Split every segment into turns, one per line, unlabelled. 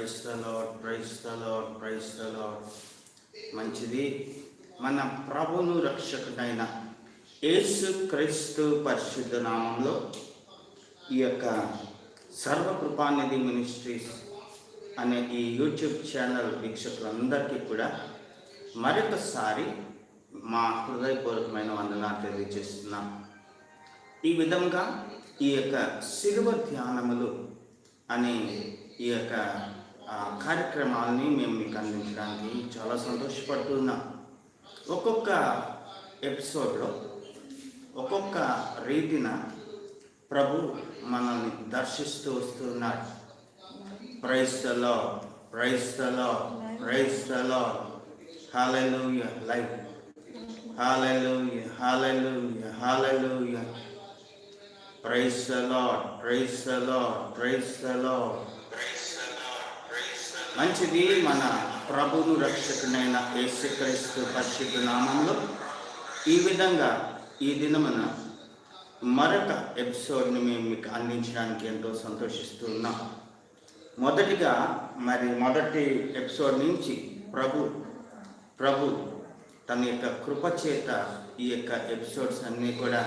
Praise the Lord, praise the Lord, praise the Lord. మంచిది. మన ప్రభువును రక్షకుడైన యేసు క్రీస్తు పరిశుద్ధ నామంలో ఈ యొక్క సర్వకృపానిధి మినిస్ట్రీస్ అనే ఈ యూట్యూబ్ ఛానల్ వీక్షకులందరికీ కూడా మరొకసారి మా హృదయపూర్వకమైన వందనాలు తెలియజేస్తున్నాం. ఈ విధంగా ఈ యొక్క శిలువ ధ్యానములు అనే ఈ యొక్క కార్యక్రమాలని మేము మీకు అందించడానికి చాలా సంతోషపడుతున్నాం. ఒక్కొక్క ఎపిసోడ్లో ఒక్కొక్క రీతిన ప్రభు మనల్ని దర్శిస్తూ వస్తున్నాడు. Praise the Lord, praise the Lord, praise the Lord. Hallelujah. Live hallelujah, hallelujah, hallelujah. Praise the Lord, praise the Lord, praise the Lord. మంచిది. మన ప్రభువును రక్షకుడైన యేసుక్రీస్తు పరిశుద్ధ నామంలో ఈ విధంగా ఈ దినమున మరొక ఎపిసోడ్ని మేము మీకు అందించడానికి ఎంతో సంతోషిస్తూ ఉన్నాం. మొదటిగా మొదటి ఎపిసోడ్ నుంచి ప్రభు తన యొక్క కృపచేత ఈ యొక్క ఎపిసోడ్స్ అన్నీ కూడా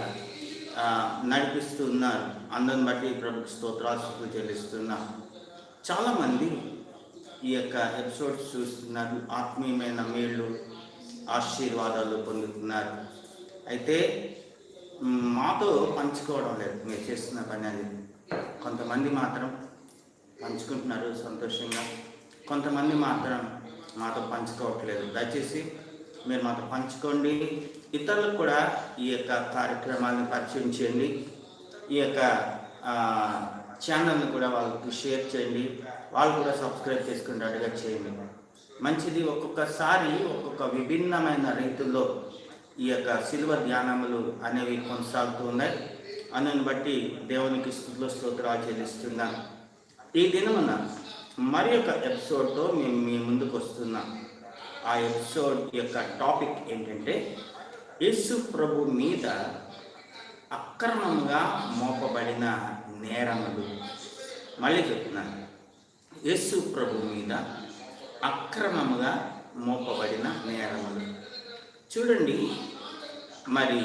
నడిపిస్తూ ఉన్నారు. అందుని బట్టి ప్రభుకి స్తోత్రాలు చెల్లిస్తున్నాం. చాలామంది ఈ యొక్క ఎపిసోడ్స్ చూస్తున్నారు, ఆత్మీయమైన మేళ్ళు ఆశీర్వాదాలు పొందుతున్నారు. అయితే మాతో పంచుకోవడం లేదు మీరు చేస్తున్న పని. అది కొంతమంది మాత్రం పంచుకుంటున్నారు సంతోషంగా, కొంతమంది మాత్రం మాతో పంచుకోవట్లేదు. దయచేసి మీరు మాతో పంచుకోండి. ఇతరులకు కూడా ఈ యొక్క కార్యక్రమాలను పరిచయం చేయండి. ఈ యొక్క ఛానల్ని కూడా వాళ్ళకి షేర్ చేయండి. వాళ్ళు కూడా సబ్స్క్రైబ్ చేసుకునేట్టుగా చేయండి. మంచిది. ఒక్కొక్కసారి ఒక్కొక్క విభిన్నమైన రీతుల్లో ఈ యొక్క శిలువ ధ్యానములు అనేవి కొనసాగుతూ ఉన్నాయి. అందుని బట్టి దేవునికి స్తుతులు స్తోత్రాలు చెల్లిస్తున్నాం. ఈ దినమున మరి ఒక ఎపిసోడ్తో మేము మీ ముందుకు వస్తున్నాం. ఆ ఎపిసోడ్ యొక్క టాపిక్ ఏంటంటే యేసు ప్రభు మీద అక్రమంగా మోపబడిన నేరములు. మళ్ళీ చెప్తున్నాను, యేసు ప్రభు మీద అక్రమముగా మోపబడిన నేరములు. చూడండి, మరి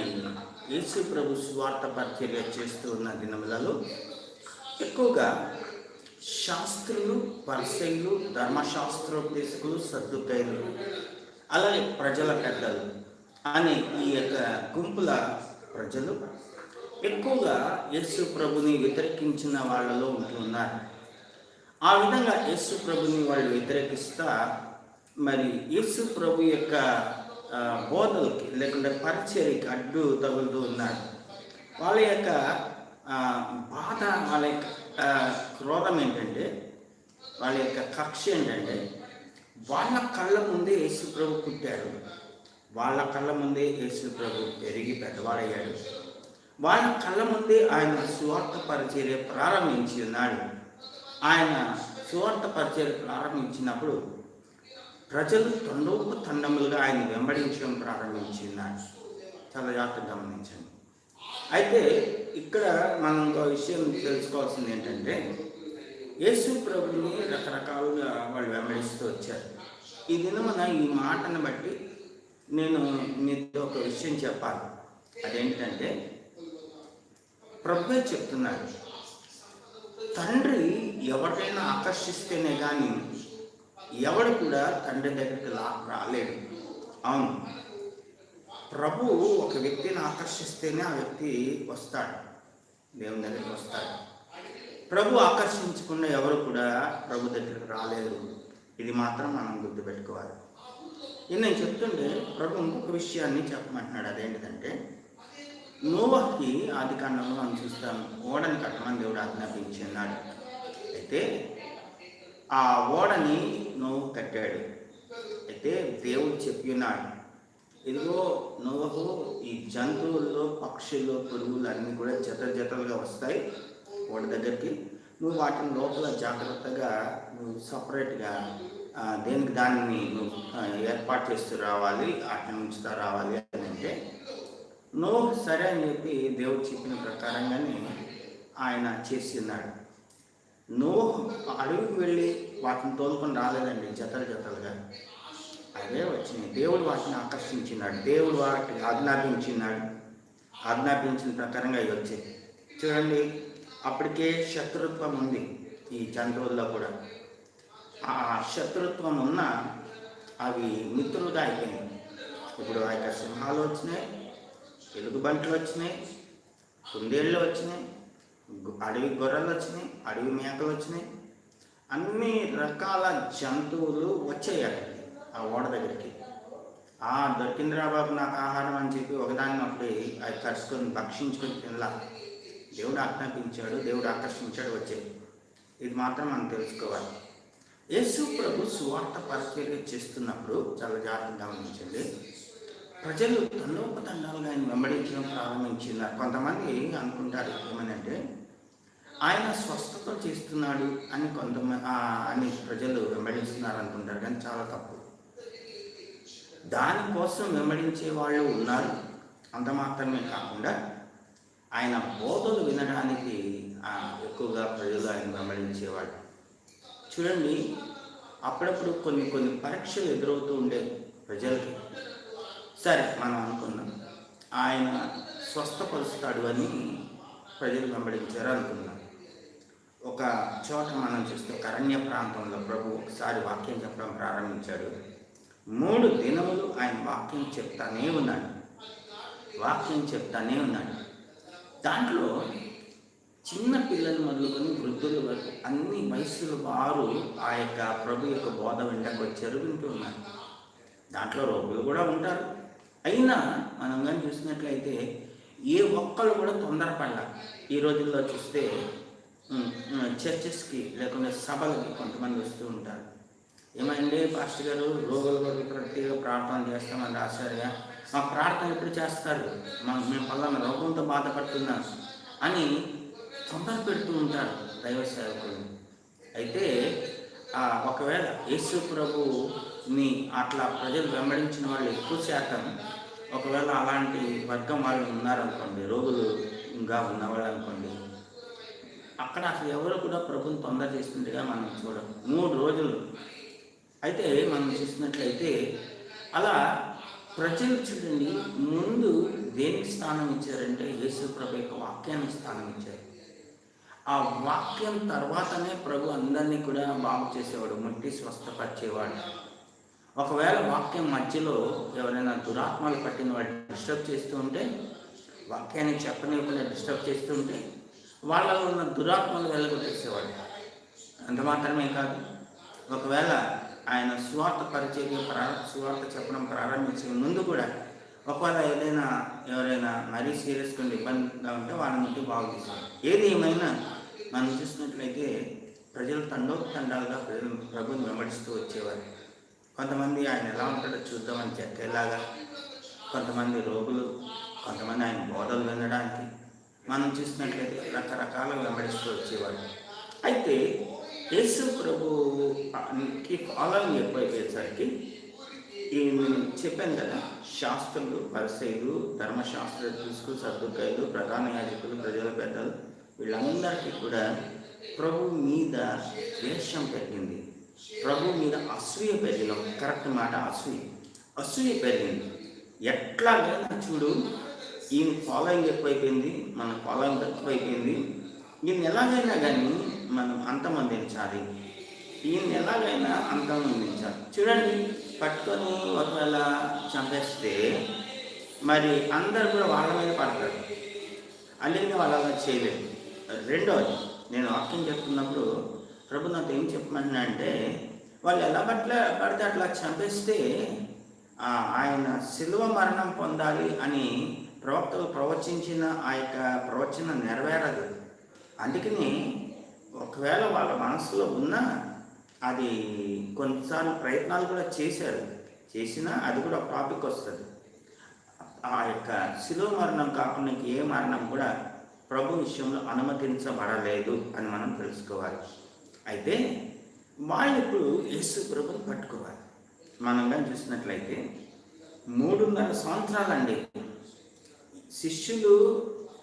యేసు ప్రభు సువార్త పరిచర్య చేస్తూ ఉన్న దినములలో ఎక్కువగా శాస్త్రులు, పరిసయ్యులు, ధర్మశాస్త్రోపదేశకులు, సద్దుకయ్యులు, అలాగే ప్రజల పెద్దలు అనే ఈ యొక్క గుంపుల ప్రజలు ఎక్కువగా యేసు ప్రభుని వ్యతిరేకించిన వాళ్ళలో ఉంటున్నారు. ఆ విధంగా యేసు ప్రభుని వాళ్ళు వ్యతిరేకిస్తా మరి యేసు ప్రభు యొక్క బోధలకి లేకుంటే పరిచర్యకి అడ్డు తగులుతూ ఉన్నారు. వాళ్ళ యొక్క బాధ, వాళ్ళ యొక్క క్రోధం ఏంటంటే, వాళ్ళ యొక్క కక్ష ఏంటంటే, వాళ్ళ కళ్ళ ముందే యేసు ప్రభు పుట్టాడు, వాళ్ళ కళ్ళ ముందే యేసు ప్రభు పెరిగి పెద్దవాడయ్యాడు, వాళ్ళ కళ్ళ ముందే ఆయన సువార్త పరిచర్య ప్రారంభించి ఉన్నాడు. ఆయన సువార్త పరిచర్య ప్రారంభించినప్పుడు ప్రజలు తండములుగా ఆయన వెంబడించడం ప్రారంభించి ఉన్నారు. చాలా జాగ్రత్తగా గమనించండి. అయితే ఇక్కడ మనం ఒక విషయం తెలుసుకోవాల్సింది ఏంటంటే, యేసు ప్రభుని రకరకాలుగా వాళ్ళు వెంబడిస్తూ వచ్చారు. ఈ దినమున ఈ మాటను బట్టి నేను మీతో ఒక విషయం చెప్పాలి. అదేంటంటే, ప్రభువే చెప్తున్నాడు, తండ్రి ఎవరైనా ఆకర్షిస్తేనే కానీ ఎవడు కూడా తండ్రి దగ్గరికి రాలేడు. అవును, ప్రభు ఒక వ్యక్తిని ఆకర్షిస్తేనే ఆ వ్యక్తి వస్తాడు, దేవుని దగ్గరికి వస్తాడు. ప్రభు ఆకర్షించకుండా ఎవరు కూడా ప్రభు దగ్గరికి రాలేదు. ఇది మాత్రం మనం గుర్తుపెట్టుకోవాలి. ఇది నేను చెప్తుంటే ప్రభు ఇంకొక విషయాన్ని చెప్పమంటున్నాడు. అదేంటిదంటే, నోవహుకి ఆది కాండంలో మనం చూస్తాం, ఓడని కట్టమని దేవుడు ఆజ్ఞాపించి ఉన్నాడు. అయితే ఆ ఓడని నోవహు కట్టాడు. అయితే దేవుడు చెప్పి ఉన్నాడు, ఇదిగో నోవహు, ఈ జంతువుల్లో, పక్షుల్లో, పురుగులు అన్నీ కూడా జతలుగా వస్తాయి ఓడ దగ్గరికి. నువ్వు వాటిని లోపల జాగ్రత్తగా నువ్వు సపరేట్గా దేనికి దాన్ని నువ్వు ఏర్పాటు చేస్తూ రావాలి, వాటిని ఉంచుతూ రావాలి అని అంటే, నోవహు సరే అని చెప్పి దేవుడు చెప్పిన ప్రకారంగానే ఆయన చేసి ఉన్నాడు. నోహు అడవికి వెళ్ళి వాటిని తోలుకొని రాలేదండి జతలు జతలుగా. అవే వచ్చినాయి. దేవుడు వాటిని ఆకర్షించినాడు, దేవుడు వాటిని ఆజ్ఞాపించిన ప్రకారంగా అవి వచ్చాయి. చూడండి, అప్పటికే శత్రుత్వం ఉంది ఈ జంతువుల్లో కూడా. ఆ శత్రుత్వం ఉన్న అవి మిత్రులుగా అయిపోయినాయి. ఇప్పుడు ఆ యొక్క సింహాలు వచ్చినాయి, ఎలుగుబంట్లు వచ్చినాయి, కుందేళ్ళు వచ్చినాయి, అడవి గొర్రెలు వచ్చినాయి, అడవి మేకలు వచ్చినాయి, అన్ని రకాల జంతువులు వచ్చాయి అక్కడికి, ఆ ఓడ దగ్గరికి. దొరికిందిరా బాబు నాకు ఆహారం అని చెప్పి ఒకదాన్ని ఒకటి అది కరుచుకొని భక్షించుకొని తినలా. దేవుడు ఆజ్ఞాపించాడు, దేవుడు ఆకర్షించాడు, వచ్చాయి. ఇది మాత్రం మనం తెలుసుకోవాలి. యేసు ప్రభు సువార్త పరిచర్య చేస్తున్నప్పుడు చాలా జాగ్రత్తగా గమనించండి. ప్రజలు తండోపతండాలుగా ఆయన వెంబడించడం ప్రారంభించినారు. కొంతమంది అనుకుంటారు ఏమనంటే ఆయన స్వస్థత చేస్తున్నాడు అని అని ప్రజలు వెంబడిస్తున్నారు అనుకుంటారు, కానీ చాలా తప్పు. దానికోసం వెంబడించే వాళ్ళు ఉన్నారు. అంత మాత్రమే కాకుండా ఆయన బోధలు వినడానికి ఎక్కువగా ప్రజలు ఆయన వెంబడించేవాడు. చూడండి, అప్పుడప్పుడు కొన్ని పరీక్షలు ఎదురవుతూ ఉండేవి ప్రజలకి. సరే, మనం అనుకున్నాం ఆయన స్వస్థపరుస్తాడు అని ప్రజలు వెంబడించారు అనుకున్నాం. ఒక చోట మనం చూస్తే అరణ్య ప్రాంతంలో ప్రభు ఒకసారి వాక్యం చెప్పడం ప్రారంభించాడు. 3 దినములు ఆయన వాక్యం చెప్తానే ఉన్నాడు. దాంట్లో చిన్న పిల్లలు మొదలుకొని వృద్ధుల వరకు అన్ని వయసుల వారు ఆ యొక్క ప్రభు యొక్క బోధ వెంటకు వచ్చారు, వింటూ ఉన్నారు. దాంట్లో రోగులు కూడా ఉంటారు. అయినా మనం కానీ చూసినట్లయితే ఏ ఒక్కరు కూడా తొందరపడ్డా. ఈ రోజుల్లో చూస్తే చర్చెస్కి లేకుంటే సభలకి కొంతమంది వస్తూ ఉంటారు. ఏమైంది పాస్టర్ గారు, రోగుల వరకు ప్రత్యేక ప్రార్థన చేస్తామని రాశారుగా, మా ప్రార్థన ఎప్పుడు చేస్తారు, మేము పలానా రోగంతో బాధపడుతున్నాం అని తొందర పెడుతూ ఉంటారు దైవ సేవకులు. అయితే ఒకవేళ యేసు ప్రభుని అట్లా ప్రజలు వెంబడించిన వాళ్ళు ఎక్కువ శాతం, ఒకవేళ అలాంటి వర్గం వాళ్ళు ఉన్నారనుకోండి, రోగులుగా ఉన్నవాళ్ళు అనుకోండి, అక్కడ అసలు ఎవరు కూడా ప్రభుని తొందర చేస్తుండగా మనం చూడం. 3 రోజులు అయితే మనం చూసినట్లయితే అలా ప్రజలు చూడండి ముందు దేనికి స్థానం ఇచ్చారంటే యేసు ప్రభు యొక్క వాక్యానికి స్థానం ఇచ్చారు. ఆ వాక్యం తర్వాతనే ప్రభు అందరినీ కూడా బాగు చేసేవాడు, ముట్టి స్వస్థపరిచేవాడు. ఒకవేళ వాక్యం మధ్యలో ఎవరైనా దురాత్మలు పట్టిన వాడు డిస్టర్బ్ చేస్తూ ఉంటే, వాక్యాన్ని చెప్పనివ్వకుండా డిస్టర్బ్ చేస్తూ ఉంటే వాళ్ళలో ఉన్న దురాత్మలు వెళ్ళగొట్టేసేవాడు. అంత మాత్రమే కాదు, ఒకవేళ ఆయన సువార్త చెప్పడం ప్రారంభించే ముందు కూడా ఒకవేళ ఎవరైనా మరీ సీరియస్గా ఇబ్బందిగా ఉంటే వాళ్ళని ముట్టి బాగు చేసేవాడు. ఏది ఏమైనా మనం చూసినట్లయితే ప్రజలు తండోపతండాలుగా ప్రభుని వెంబడిస్తూ వచ్చేవారు. కొంతమంది ఆయన ఎలా ఉంటాడో చూద్దామని చెక్కేలాగా, కొంతమంది రోగులు, కొంతమంది ఆయన బోధలు వినడానికి మనం చూసినట్లయితే రకరకాల వెంబడిస్తూ వచ్చేవారు. అయితే యేసు ప్రభుకి ఫాలోయింగ్ ఎక్కువైపోయేసరికి నేను చెప్పాను కదా, శాస్త్రులు, పరిసయ్యులు, ధర్మశాస్త్రజ్ఞులు, సద్దుకాయులు, ప్రధాన యాజకులు, ప్రజల పెద్దలు వీళ్ళందరికీ కూడా ప్రభు మీద ద్వేషం పెరిగింది, ప్రభు మీద అసూయ పెరిగింది. కరెక్ట్ మాట, అసూయ పెరిగింది. ఎట్లాగైనా చూడు, ఈయన ఫాలోయింగ్ ఎక్కువైపోయింది, మన ఫాలోయింగ్ ఎక్కువైపోయింది, ఈయన ఎలాగైనా కానీ మనం అంతమొందించాలి, ఈయన ఎలాగైనా అంతమొందించాలి. చూడండి, పట్టుకొని ఒకవేళ చంపేస్తే మరి అందరు కూడా వాళ్ళ మీద పడతారు, అందుకని వాళ్ళు అలా చేయలేదు. రెండోది, నేను వాక్యం చెప్తున్నప్పుడు ప్రభు నాతో ఏం చెప్పమన్నా అంటే, వాళ్ళు ఎలా పడితే అట్లా చంపేస్తే ఆయన శిలువ మరణం పొందాలి అని ప్రవక్తలు ప్రవచించిన ఆ యొక్క ప్రవచన నెరవేరదు. అందుకని ఒకవేళ వాళ్ళ మనసులో ఉన్నా అది కొన్నిసార్లు ప్రయత్నాలు కూడా చేసినా అది కూడా టాపిక్ వస్తుంది. ఆ యొక్క శిలువ మరణం కాకుండా ఏ మరణం కూడా ప్రభు విషయంలో అనుమతించబడలేదు అని మనం తెలుసుకోవాలి. అయితే వాళ్ళు ఇప్పుడు యేసు ప్రభుని పట్టుకోవాలి. మనం కానీ చూసినట్లయితే 3.5 సంవత్సరాలండి శిష్యులు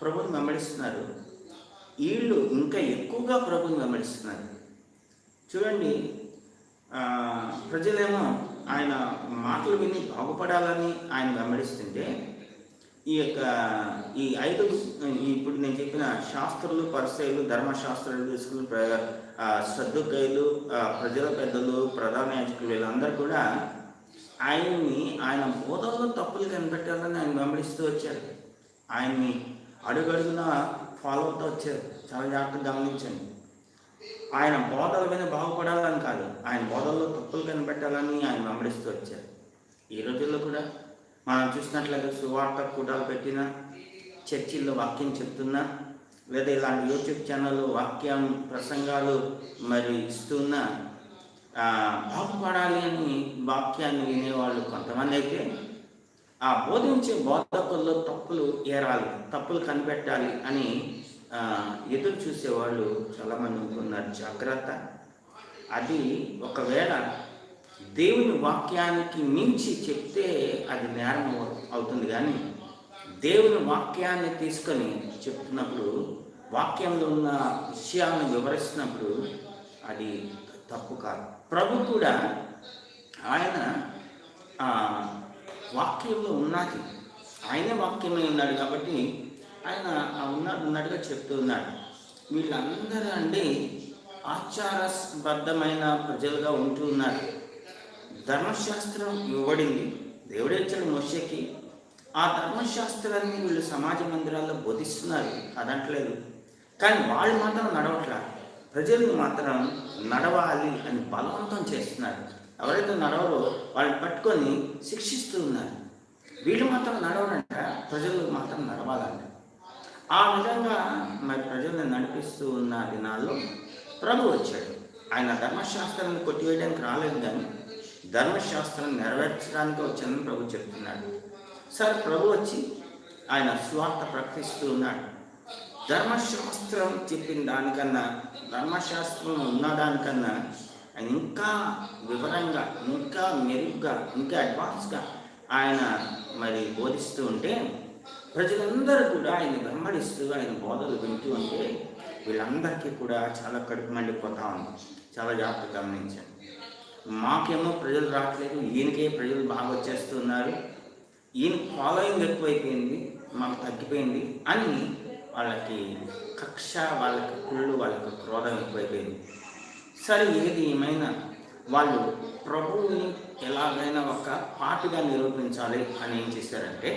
ప్రభుని వెంబడిస్తున్నారు. వీళ్ళు ఇంకా ఎక్కువగా ప్రభుని వెంబడిస్తున్నారు. చూడండి, ప్రజలేమో ఆయన మాటలు విని బాగుపడాలని ఆయన వెంబడిస్తుంటే, ఈ 5 ఇప్పుడు నేను చెప్పిన శాస్త్రులు, పరిసయ్యులు, ధర్మశాస్త్రాలు తీసుకుని సద్దుకయ్యులు, ప్రజల పెద్దలు, ప్రధాన యాజకులు వీళ్ళందరూ కూడా ఆయన బోధనలో తప్పులు కనిపెట్టాలని ఆయన వెంబడిస్తూ వచ్చారు. ఆయన్ని అడుగడుగున ఫాలో అవుతూ వచ్చారు. చాలా జాగ్రత్తగా గమనించండి. ఆయన బోధల మీద బాగుపడాలని కాదు, ఆయన బోధనలో తప్పులు కనిపెట్టాలని ఆయన వెంబడిస్తూ వచ్చారు. ఈ రోజుల్లో కూడా మనం చూసినట్లయితే సువార్త కూటాలు పెట్టిన, చర్చిల్లో వాక్యం చెప్తున్నా, లేదా ఇలాంటి యూట్యూబ్ ఛానల్ వాక్యం ప్రసంగాలు మరి ఇస్తున్నా, బాగుపడాలి అని వాక్యాన్ని వినేవాళ్ళు కొంతమంది అయితే, ఆ బోధించే బోధకుల్లో తప్పులు ఏరాలి, తప్పులు కనిపెట్టాలి అని ఎదురు చూసేవాళ్ళు చాలామంది ఉంటున్నారు. జాగ్రత్త. అది ఒకవేళ దేవుని వాక్యానికి మించి చెప్తే అది నేరం అవుతుంది. కానీ దేవుని వాక్యాన్ని తీసుకొని చెప్తున్నప్పుడు, వాక్యంలో ఉన్న విషయాలను వివరిస్తున్నప్పుడు అది తప్పు కాదు. ప్రభు కూడా ఆయన వాక్యంలో ఉన్నది, ఆయనే వాక్యమే ఉన్నాడు కాబట్టి ఆయన ఉన్నట్టుగా చెప్తూ ఉన్నాడు. వీళ్ళందరూ ఆచారబద్ధమైన ప్రజలుగా ఉంటూ ఉన్నారు. ధర్మశాస్త్రం ఇవ్వబడింది, దేవుడే ఇచ్చాడు మోషేకి. ఆ ధర్మశాస్త్రాన్ని వీళ్ళు సమాజ మందిరాల్లో బోధిస్తున్నారు, అదంటలేదు. కానీ వాళ్ళు మాత్రం నడవట్లా, ప్రజల్ని మాత్రం నడవాలి అని బలవంతం చేస్తున్నారు. ఎవరైతే నడవరో వాళ్ళని పట్టుకొని శిక్షిస్తూ ఉన్నారు. వీళ్ళు మాత్రం నడవరంట, ప్రజలు మాత్రం నడవాలంట. ఆ విధంగా మరి ప్రజల్ని నడిపిస్తూ ఉన్న దినాల్లో ప్రభు వచ్చాడు. ఆయన ధర్మశాస్త్రాన్ని కొట్టివేయడానికి రాలేదు, కానీ ధర్మశాస్త్రాన్ని నెరవేర్చడానికి వచ్చానని ప్రభు చెప్తున్నాడు. సరే, ప్రభు వచ్చి ఆయన సువార్త ప్రకటిస్తూ ఉన్నాడు. ధర్మశాస్త్రం చెప్పిన దానికన్నా, ధర్మశాస్త్రం ఉన్న దానికన్నా ఆయన ఇంకా వివరంగా, ఇంకా మెరుగ్గా, ఇంకా అడ్వాన్స్గా ఆయన మరి బోధిస్తూ ఉంటే, ప్రజలందరూ కూడా ఆయన వెంబడిస్తూ ఆయన బోధలు వింటూ ఉంటే వీళ్ళందరికీ కూడా చాలా కడుపు మండిపోతా ఉంది. చాలా జాగ్రత్తగా గమనించండి. మాకేమో ప్రజలు రావట్లేదు, ఈయనకే ప్రజలు బాగా వచ్చేస్తున్నారు, ఈయన ఫాలోయింగ్ ఎక్కువైపోయింది, మాకు తగ్గిపోయింది అని వాళ్ళకి కక్ష, వాళ్ళకి కుళ్ళు, వాళ్ళకి క్రోధం ఎక్కువైపోయింది. సరే, ఏది ఏమైనా వాళ్ళు ప్రభువుని ఎలాగైనా ఒక పాటుగా నిరూపించాలి అని ఏం చేశారంటే,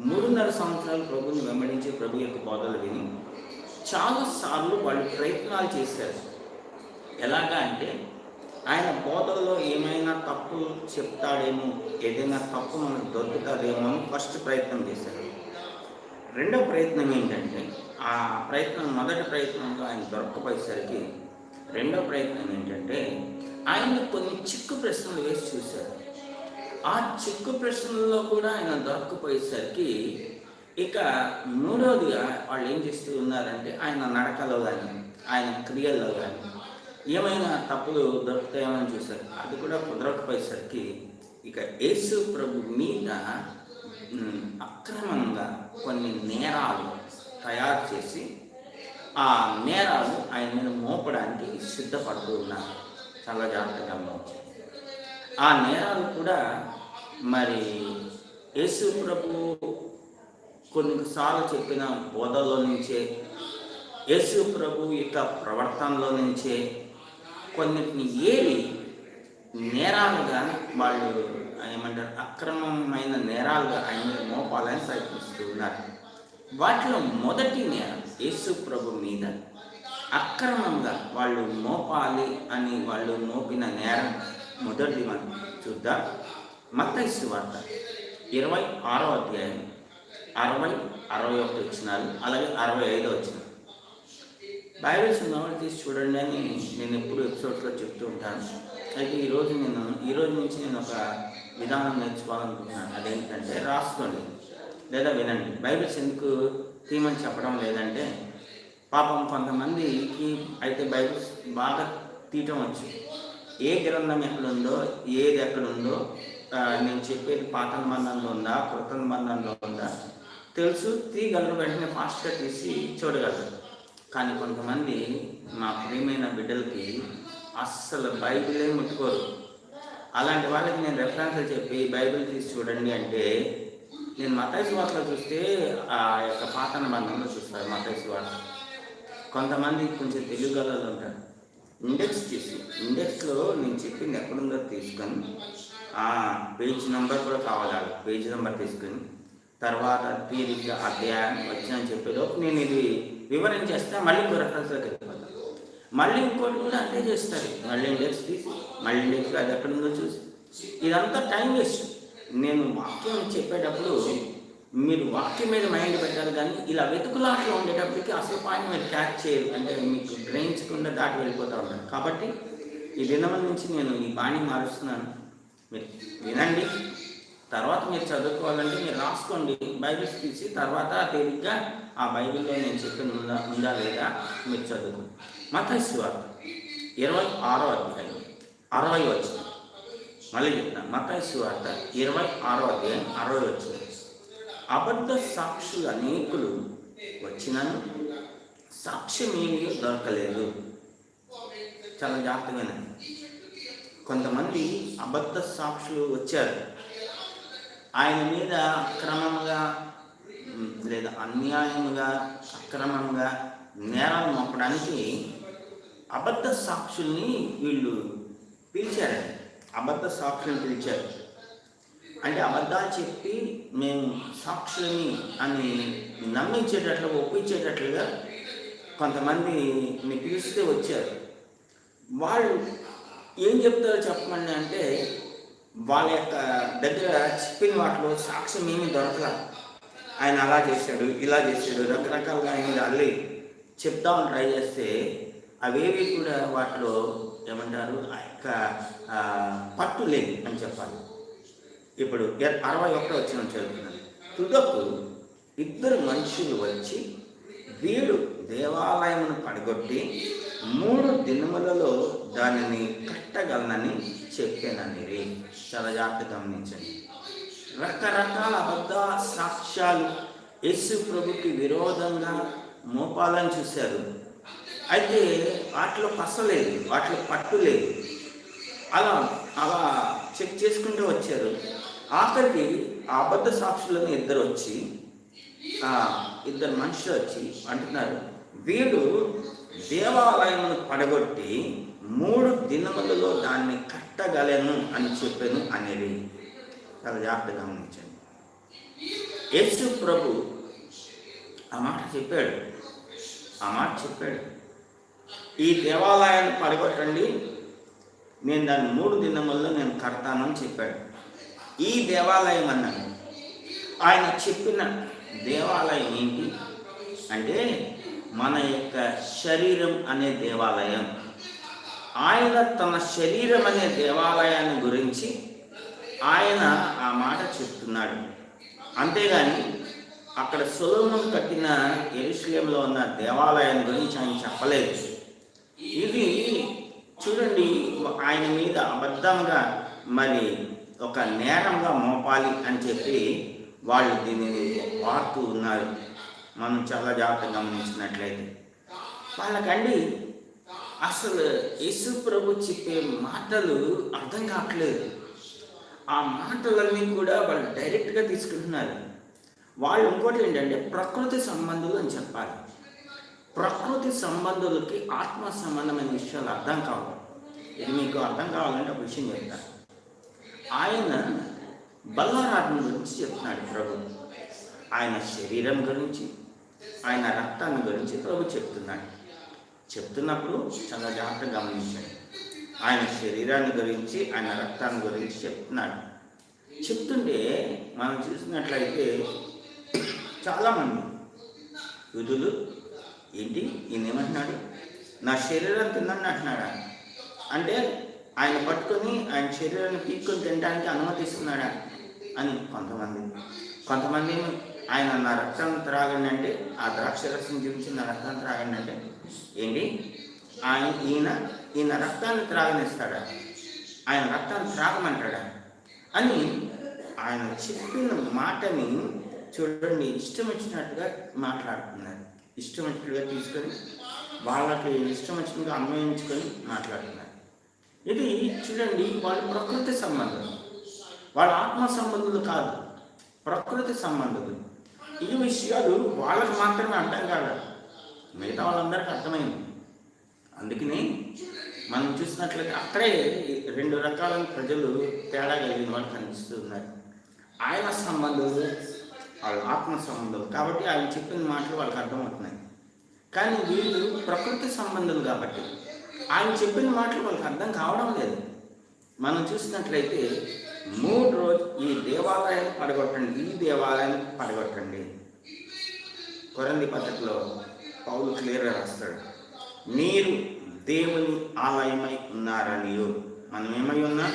3.5 సంవత్సరాలు ప్రభుని వెంబడించి ప్రభు యొక్క బోధలు విని చాలాసార్లు వాళ్ళు ప్రయత్నాలు చేశారు. ఎలాగా అంటే, ఆయన బోధల్లో ఏమైనా తప్పు చెప్తాడేమో, ఏదైనా తప్పు మనకు దొరుకుతుందేమో అని ఫస్ట్ ప్రయత్నం చేశారు. రెండవ ప్రయత్నం ఏంటంటే, ఆ ప్రయత్నం మొదటి ప్రయత్నంలో ఆయన దొరకపోయేసరికి రెండవ ప్రయత్నం ఏంటంటే, ఆయన కొన్ని చిక్కు ప్రశ్నలు వేసి చూశారు. ఆ చిక్కు ప్రశ్నల్లో కూడా ఆయన దొరకపోయేసరికి ఇక మూడవదిగా వాళ్ళు ఏం చేస్తూ ఉన్నారంటే, ఆయన నడకలో కానీ, ఆయన క్రియల్లో కానీ ఏమైనా తప్పులు దొరుకుతాయేమని చూశారు. అది కూడా కుదరకపోయేసరికి ఇక యేసు ప్రభు మీద అక్రమంగా కొన్ని నేరాలు తయారు చేసి ఆ నేరాలు ఆయన మీద మోపడానికి సిద్ధపడుతూ ఉన్నారు. చాలా జాగ్రత్తగా గమనించారు. ఆ నేరాలు కూడా మరి యేసు ప్రభు కొన్నిసార్లు చెప్పిన బోధలో నుంచే, యేసు ప్రభు యొక్క ప్రవర్తనలో నుంచే కొన్నిటిని ఏవి నేరాలుగా వాళ్ళు ఏమంటారు, అక్రమమైన నేరాలుగా ఆయన మోపాలని ప్రయత్నిస్తూ ఉన్నారు. వాటిలో మొదటి నేరం యేసు ప్రభు మీద అక్రమంగా వాళ్ళు మోపాలి అని వాళ్ళు మోపిన నేరం మొదటిది మనం చూద్దాం. మత్తయి సువార్త 26వ అధ్యాయం 60, 61 వచనాలు, అలాగే 65 వచనం. బైబిల్స్ ఉన్నవాళ్ళు తీసి చూడండి అని నేను ఎప్పుడు ఎపిసోడ్స్లో చెప్తూ ఉంటాను. అయితే ఈరోజు నుంచి నేను ఒక విధానం నేర్చుకోవాలనుకుంటున్నాను. అదేంటంటే, రాసుకోండి లేదా వినండి. బైబిల్స్ ఎందుకు తీయమని చెప్పడం లేదంటే, పాపం కొంతమందికి అయితే బైబిల్స్ బాగా తీయటం వచ్చు. ఏ గ్రంథం ఎక్కడుందో, ఏది ఎక్కడుందో, నేను చెప్పేది పాత నిబంధనలో ఉందా, కృత నిబంధనలో ఉందా తెలుసు, తీయగలరు, వెంటనే ఫాస్ట్గా తీసి చూడగలరు. కానీ కొంతమంది మా ప్రియమైన బిడ్డలకి అస్సలు బైబిలే ముట్టుకోరు. అలాంటి వాళ్ళకి నేను రెఫరెన్స్లు చెప్పి బైబిల్ తీసి చూడండి అంటే, నేను మత్తయి సువార్తలో చూస్తే ఆ యొక్క పాత నిబంధనలో చూస్తారు. మత్తయి సువార్త కొంతమంది కొంచెం తెలుగు గలలో ఉంటారు. ఇండెక్స్లో నేను చెప్పింది ఎక్కడుందో తీసుకొని ఆ పేజ్ నెంబర్ కూడా కావాలి, పేజ్ నెంబర్ తీసుకొని తర్వాత తీరిగ్గా అధ్యాయం వచ్చిందని చెప్పేలోపు నేను ఇది వివరించేస్తే మళ్ళీ ఇంకో రెఫరెన్స్లోకి వెళ్ళిపోతాను. మళ్ళీ ఇంకోటి కూడా అదే చేస్తారు. మళ్ళీ ఇండెక్స్ తీసి మళ్ళీ ఇండెక్స్లో అది ఎక్కడుందో చూసి ఇదంతా టైం వేస్ట్. నేను వాక్యం చెప్పేటప్పుడు మీరు వాక్యం మీద మైండ్ పెట్టాలి, కానీ ఇలా వెతుకులాట్లో ఉండేటప్పటికి అసలు పాయింట్ మీరు క్యాచ్ చేయరు, అంటే మీకు గ్రహించకుండా దాటి వెళ్ళిపోతూ ఉంటారు. కాబట్టి ఈ దినం నుంచి నేను ఈ బాణి మారుస్తున్నాను. మీరు వినండి, తర్వాత మీరు చదువుకోవాలంటే మీరు రాసుకోండి, బైబిల్స్ తీసి తర్వాత తేలిగ్గా ఆ బైబిల్లో నేను చెప్పిన ఉందా లేదా మీరు చదువుకోండి. మత్తయి సువార్త 26వ అధ్యాయం 60 వచ్చిన మళ్ళీ చెప్తాను. మత్తయి సువార్త 26వ అధ్యాయం 60 వచ్చిన అబద్ధ సాక్షులు అనేకులు వచ్చినను సాక్ష్యం ఏమీ దొరకలేదు. చాలా జాగ్రత్తగా కొంతమంది అబద్ధ సాక్షులు వచ్చారు. ఆయన మీద అక్రమంగా లేదా అన్యాయంగా అక్రమంగా నేరాలు మోపడానికి అబద్ధ సాక్షుల్ని వీళ్ళు పిలిచారు. అబద్ధ సాక్షుల్ని పిలిచారు అంటే అబద్ధాలు చెప్పి మేము సాక్షులని అని నమ్మించేటట్లుగా ఒప్పించేటట్లుగా కొంతమందిని పిలిస్తే వచ్చారు. వాళ్ళు ఏం చెప్తారో చెప్పమండి అంటే వాళ్ళ యొక్క దగ్గర చెప్పిన వాటిలో సాక్ష్యం ఏమీ దొరకలేదు. ఆయన అలా చేశాడు, ఇలా చేశాడు, రకరకాలుగా ఆయన అల్లి చెప్తామని ట్రై చేస్తే అవేవి కూడా వాటిలో ఏమంటారు ఆ యొక్క పట్టు లేదు అని చెప్పాలి. ఇప్పుడు 61 వచ్చిన చదువుతున్నాను. తుదకు 2 మనుషులు వచ్చి వీడు దేవాలయమును పడగొట్టి 3 దినములలో దానిని కట్టగలనని చెప్పానని. చాలా జాగ్రత్తగా గమనించండి. రకరకాల అబద్ధ సాక్ష్యాలు యేసు ప్రభుకి విరోధంగా మోపాలని చూశారు. అయితే వాటిలో పసలేదు, వాటిలో పట్టు లేదు. అలా చెక్ చేసుకుంటూ వచ్చారు. ఆఖరికి ఆ అబద్ధ సాక్షులను 2 మనుషులు వచ్చి అంటున్నారు, వీడు దేవాలయమును పడగొట్టి 3 దినములలో దాన్ని కట్టగలను అని చెప్పాను అనేది. చాలా జాగ్రత్తగా గమనించండి. యేసు ప్రభు ఆ మాట చెప్పాడు. ఈ దేవాలయాన్ని పడగొట్టండి, నేను దాన్ని 3 దినముల్లో నేను కడతానని చెప్పాడు. ఈ దేవాలయం అన్నాడు. ఆయన చెప్పిన దేవాలయం ఏంటి అంటే మన యొక్క శరీరం అనే దేవాలయం. ఆయన తన శరీరం అనే దేవాలయాన్ని గురించి ఆయన ఆ మాట చెప్తున్నాడు. అంతేగాని అక్కడ సొలొమోను కట్టిన యెరూషలేములో ఉన్న దేవాలయాన్ని గురించి ఆయన చెప్పలేదు. ఇది చూడండి, ఆయన మీద అబద్ధంగా మరి ఒక నేరంగా మోపాలి అని చెప్పి వాళ్ళు దీనిని వాడుతూ ఉన్నారు. మనం చాలా జాగ్రత్తగా గమనించినట్లయితే వాళ్ళకండి అసలు యేసు ప్రభు చెప్పే మాటలు అర్థం కావట్లేదు. ఆ మాటలన్నీ కూడా వాళ్ళు డైరెక్ట్గా తీసుకుంటున్నారు. వాళ్ళు ఇంకోటి ఏంటంటే ప్రకృతి సంబంధులు అని చెప్పాలి. ప్రకృతి సంబంధులకి ఆత్మ సంబంధమైన విషయాలు అర్థం కావాలి. ఇది మీకు అర్థం కావాలంటే ఒక విషయం చెప్తాను. ఆయన బల్లారాధన గురించి చెప్తున్నాడు ప్రభు. ఆయన శరీరం గురించి, ఆయన రక్తాన్ని గురించి ప్రభు చెప్తున్నప్పుడు చాలా జాగ్రత్తగా గమనించండి. ఆయన శరీరాన్ని గురించి, ఆయన రక్తాన్ని గురించి చెప్తుంటే మనం చూసినట్లయితే చాలామంది యూదులు ఏంటి ఈయన ఏమంటున్నాడు, నా శరీరం తిన్నాను అంటున్నాడా అంటే ఆయన పట్టుకొని ఆయన శరీరాన్ని పీక్కొని తినడానికి అనుమతిస్తున్నాడా అని కొంతమంది ఆయన నా రక్తాన్ని త్రాగండి అంటే, ఆ ద్రాక్ష రసం చూపించి నా రక్తాన్ని త్రాగండి అంటే ఏంటి ఈయన రక్తాన్ని త్రాగనిస్తాడా, ఆయన రక్తాన్ని త్రాగమంటాడా అని ఆయన చెప్పిన మాటని చూడండి ఇష్టం వచ్చినట్టుగా మాట్లాడుతున్నారు. ఇష్టం వచ్చినట్టుగా తీసుకొని వాళ్ళకి ఇష్టం వచ్చినట్టుగా అన్వయించుకొని మాట్లాడుతున్నారు. ఇది చూడండి, వాళ్ళు ప్రకృతి సంబంధం, వాళ్ళ ఆత్మ సంబంధులు కాదు, ప్రకృతి సంబంధులు. ఈ విషయాలు వాళ్ళకి మాత్రమే అర్థం కాదు, మిగతా వాళ్ళందరికీ అర్థమైంది. అందుకని మనం చూసినట్లయితే అక్కడే 2 రకాల ప్రజలు తేడా కలిగిన వాళ్ళు కనిపిస్తున్నారు. ఆయన సంబంధులు, వాళ్ళ ఆత్మ సంబంధులు. కాబట్టి ఆయన చెప్పిన మాటలు వాళ్ళకి అర్థమవుతున్నాయి. కానీ వీళ్ళు ప్రకృతి సంబంధులు కాబట్టి ఆయన చెప్పిన మాటలు వాళ్ళకి అర్థం కావడం లేదు. మనం చూసినట్లయితే 3 రోజులు ఈ దేవాలయాన్ని పడగొట్టండి, ఈ దేవాలయాన్ని పడగొట్టండి. కొరింథీ పత్రికలో పౌలు క్లియర్గా రాస్తాడు, మీరు దేవుని ఆలయమై ఉన్నారనియో. మనం ఏమై ఉన్నా?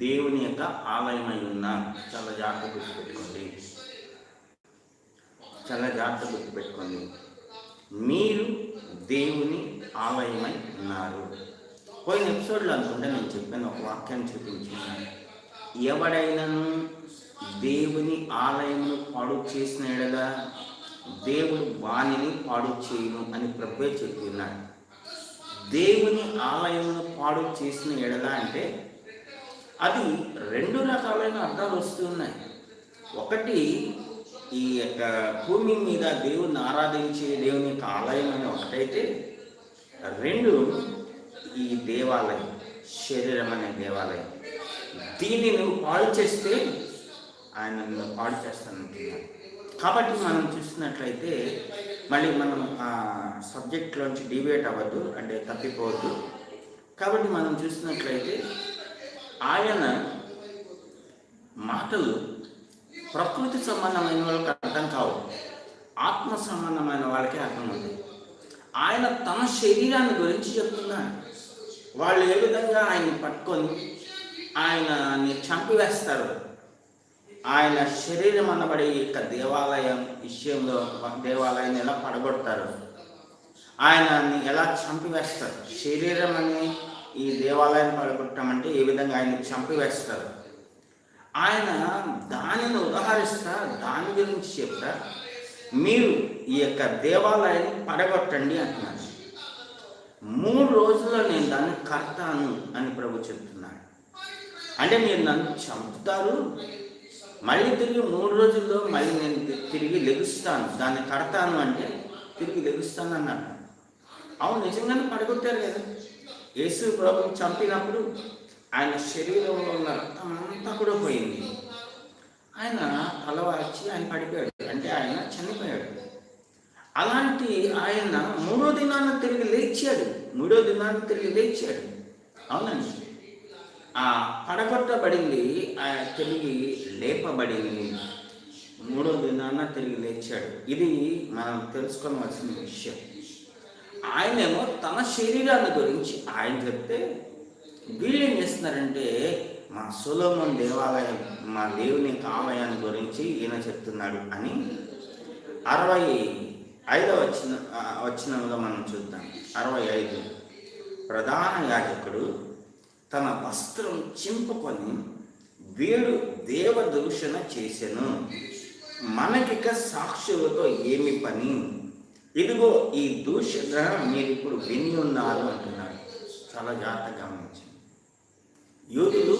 దేవుని యొక్క ఆలయమై ఉన్నాం. చాలా జాగ్రత్త గుర్తుపెట్టుకోండి, చాలా జాగ్రత్త గుర్తుపెట్టుకోండి. మీరు దేవుని ఆలయమై ఉన్నారు. పోయిన ఎపిసోడ్లో అనుకుంటే నేను చెప్పాను, ఒక వాక్యాన్ని చూపించాను. ఎవడైనాను దేవుని ఆలయమును పాడు చేసిన ఎడల దేవుడు వాణిని పాడు చేయను అని ప్రభువే చెప్తున్నాడు. దేవుని ఆలయమును పాడు చేసిన ఎడల అంటే అది 2 రకాలైన అర్థాలు వస్తున్నాయి. ఒకటి, ఈ యొక్క భూమి మీద దేవుని ఆరాధించే దేవుని యొక్క ఆలయం అని ఒకటైతే, 2 ఈ దేవాలయం, శరీరం అనే దేవాలయం. దీన్ని నువ్వు పాడు చేస్తే ఆయన నిన్ను పాడు చేస్తానంటున్నాడు. కాబట్టి మనం చూసినట్లయితే మళ్ళీ మనం ఆ సబ్జెక్ట్లోంచి డివేట్ అవ్వద్దు, అంటే తప్పిపోవద్దు. కాబట్టి మనం చూసినట్లయితే ఆయన మాటలు ప్రకృతి సంబంధమైన వాళ్ళకి అర్థం కావు, ఆత్మ సంబంధమైన వాళ్ళకే అర్థమవుతుంది. ఆయన తన శరీరాన్ని గురించి చెప్తున్నాడు. వాళ్ళు ఏ విధంగా ఆయన్ని పట్టుకొని ఆయనని చంపివేస్తారు, ఆయన శరీరం అనబడే యొక్క దేవాలయం విషయంలో దేవాలయాన్ని ఎలా పడగొడతారు, ఆయనని ఎలా చంపివేస్తారు. శరీరం అని ఈ దేవాలయాన్ని పడగొట్టమంటే ఏ విధంగా ఆయన్ని చంపివేస్తారు, ఆయన దానిని ఉదాహరిస్తా, దాని గురించి చెప్తా. మీరు ఈ యొక్క దేవాలయాన్ని పడగొట్టండి అంటున్నాడు. 3 రోజుల్లో నేను దాన్ని కడతాను అని ప్రభు చెప్తున్నాడు. అంటే మీరు నన్ను చంపుతారు, మళ్ళీ తిరిగి 3 రోజుల్లో మళ్ళీ నేను తిరిగి లెగుస్తాను, దాన్ని కడతాను అంటే తిరిగి లెగుస్తాను అన్నాడు. అవును, నిజంగానే పడగొట్టారు కదా. యేసు ప్రభుని చంపినప్పుడు ఆయన శరీరంలో ఉన్న రక్తం అంతా కూడా పోయింది. ఆయన తలవార్చి ఆయన పడిపోయాడు, అంటే ఆయన చనిపోయాడు. అలాంటి ఆయన 3వ దినాన్ని తిరిగి లేచాడు, 3వ దినాన్ని తిరిగి లేచాడు. అవునండి, ఆ పడగొట్టబడింది ఆయన తిరిగి లేపబడింది, 3వ దినాన్న తిరిగి లేచాడు. ఇది మనం తెలుసుకోవాల్సిన విషయం. ఆయనేమో తన శరీరాన్ని గురించి ఆయన చెప్తే, వీళ్ళు ఏం చేస్తున్నారంటే మా సొలొమోను దేవాలయం, మా దేవుని ఆలయాన్ని గురించి ఈయన చెప్తున్నాడు అని 65వ వచనంలో మనం చూద్దాం. 65, ప్రధాన యాజకుడు తన వస్త్రం చింపుకొని వీడు దేవదూషణ చేసెను, మనకిక సాక్షులతో ఏమి పని, ఇదిగో ఈ దూషణ మీరు ఇప్పుడు విని ఉన్నారు అంటున్నాడు. చాలా జాగ్రత్తగా గమనించండి. యూదులు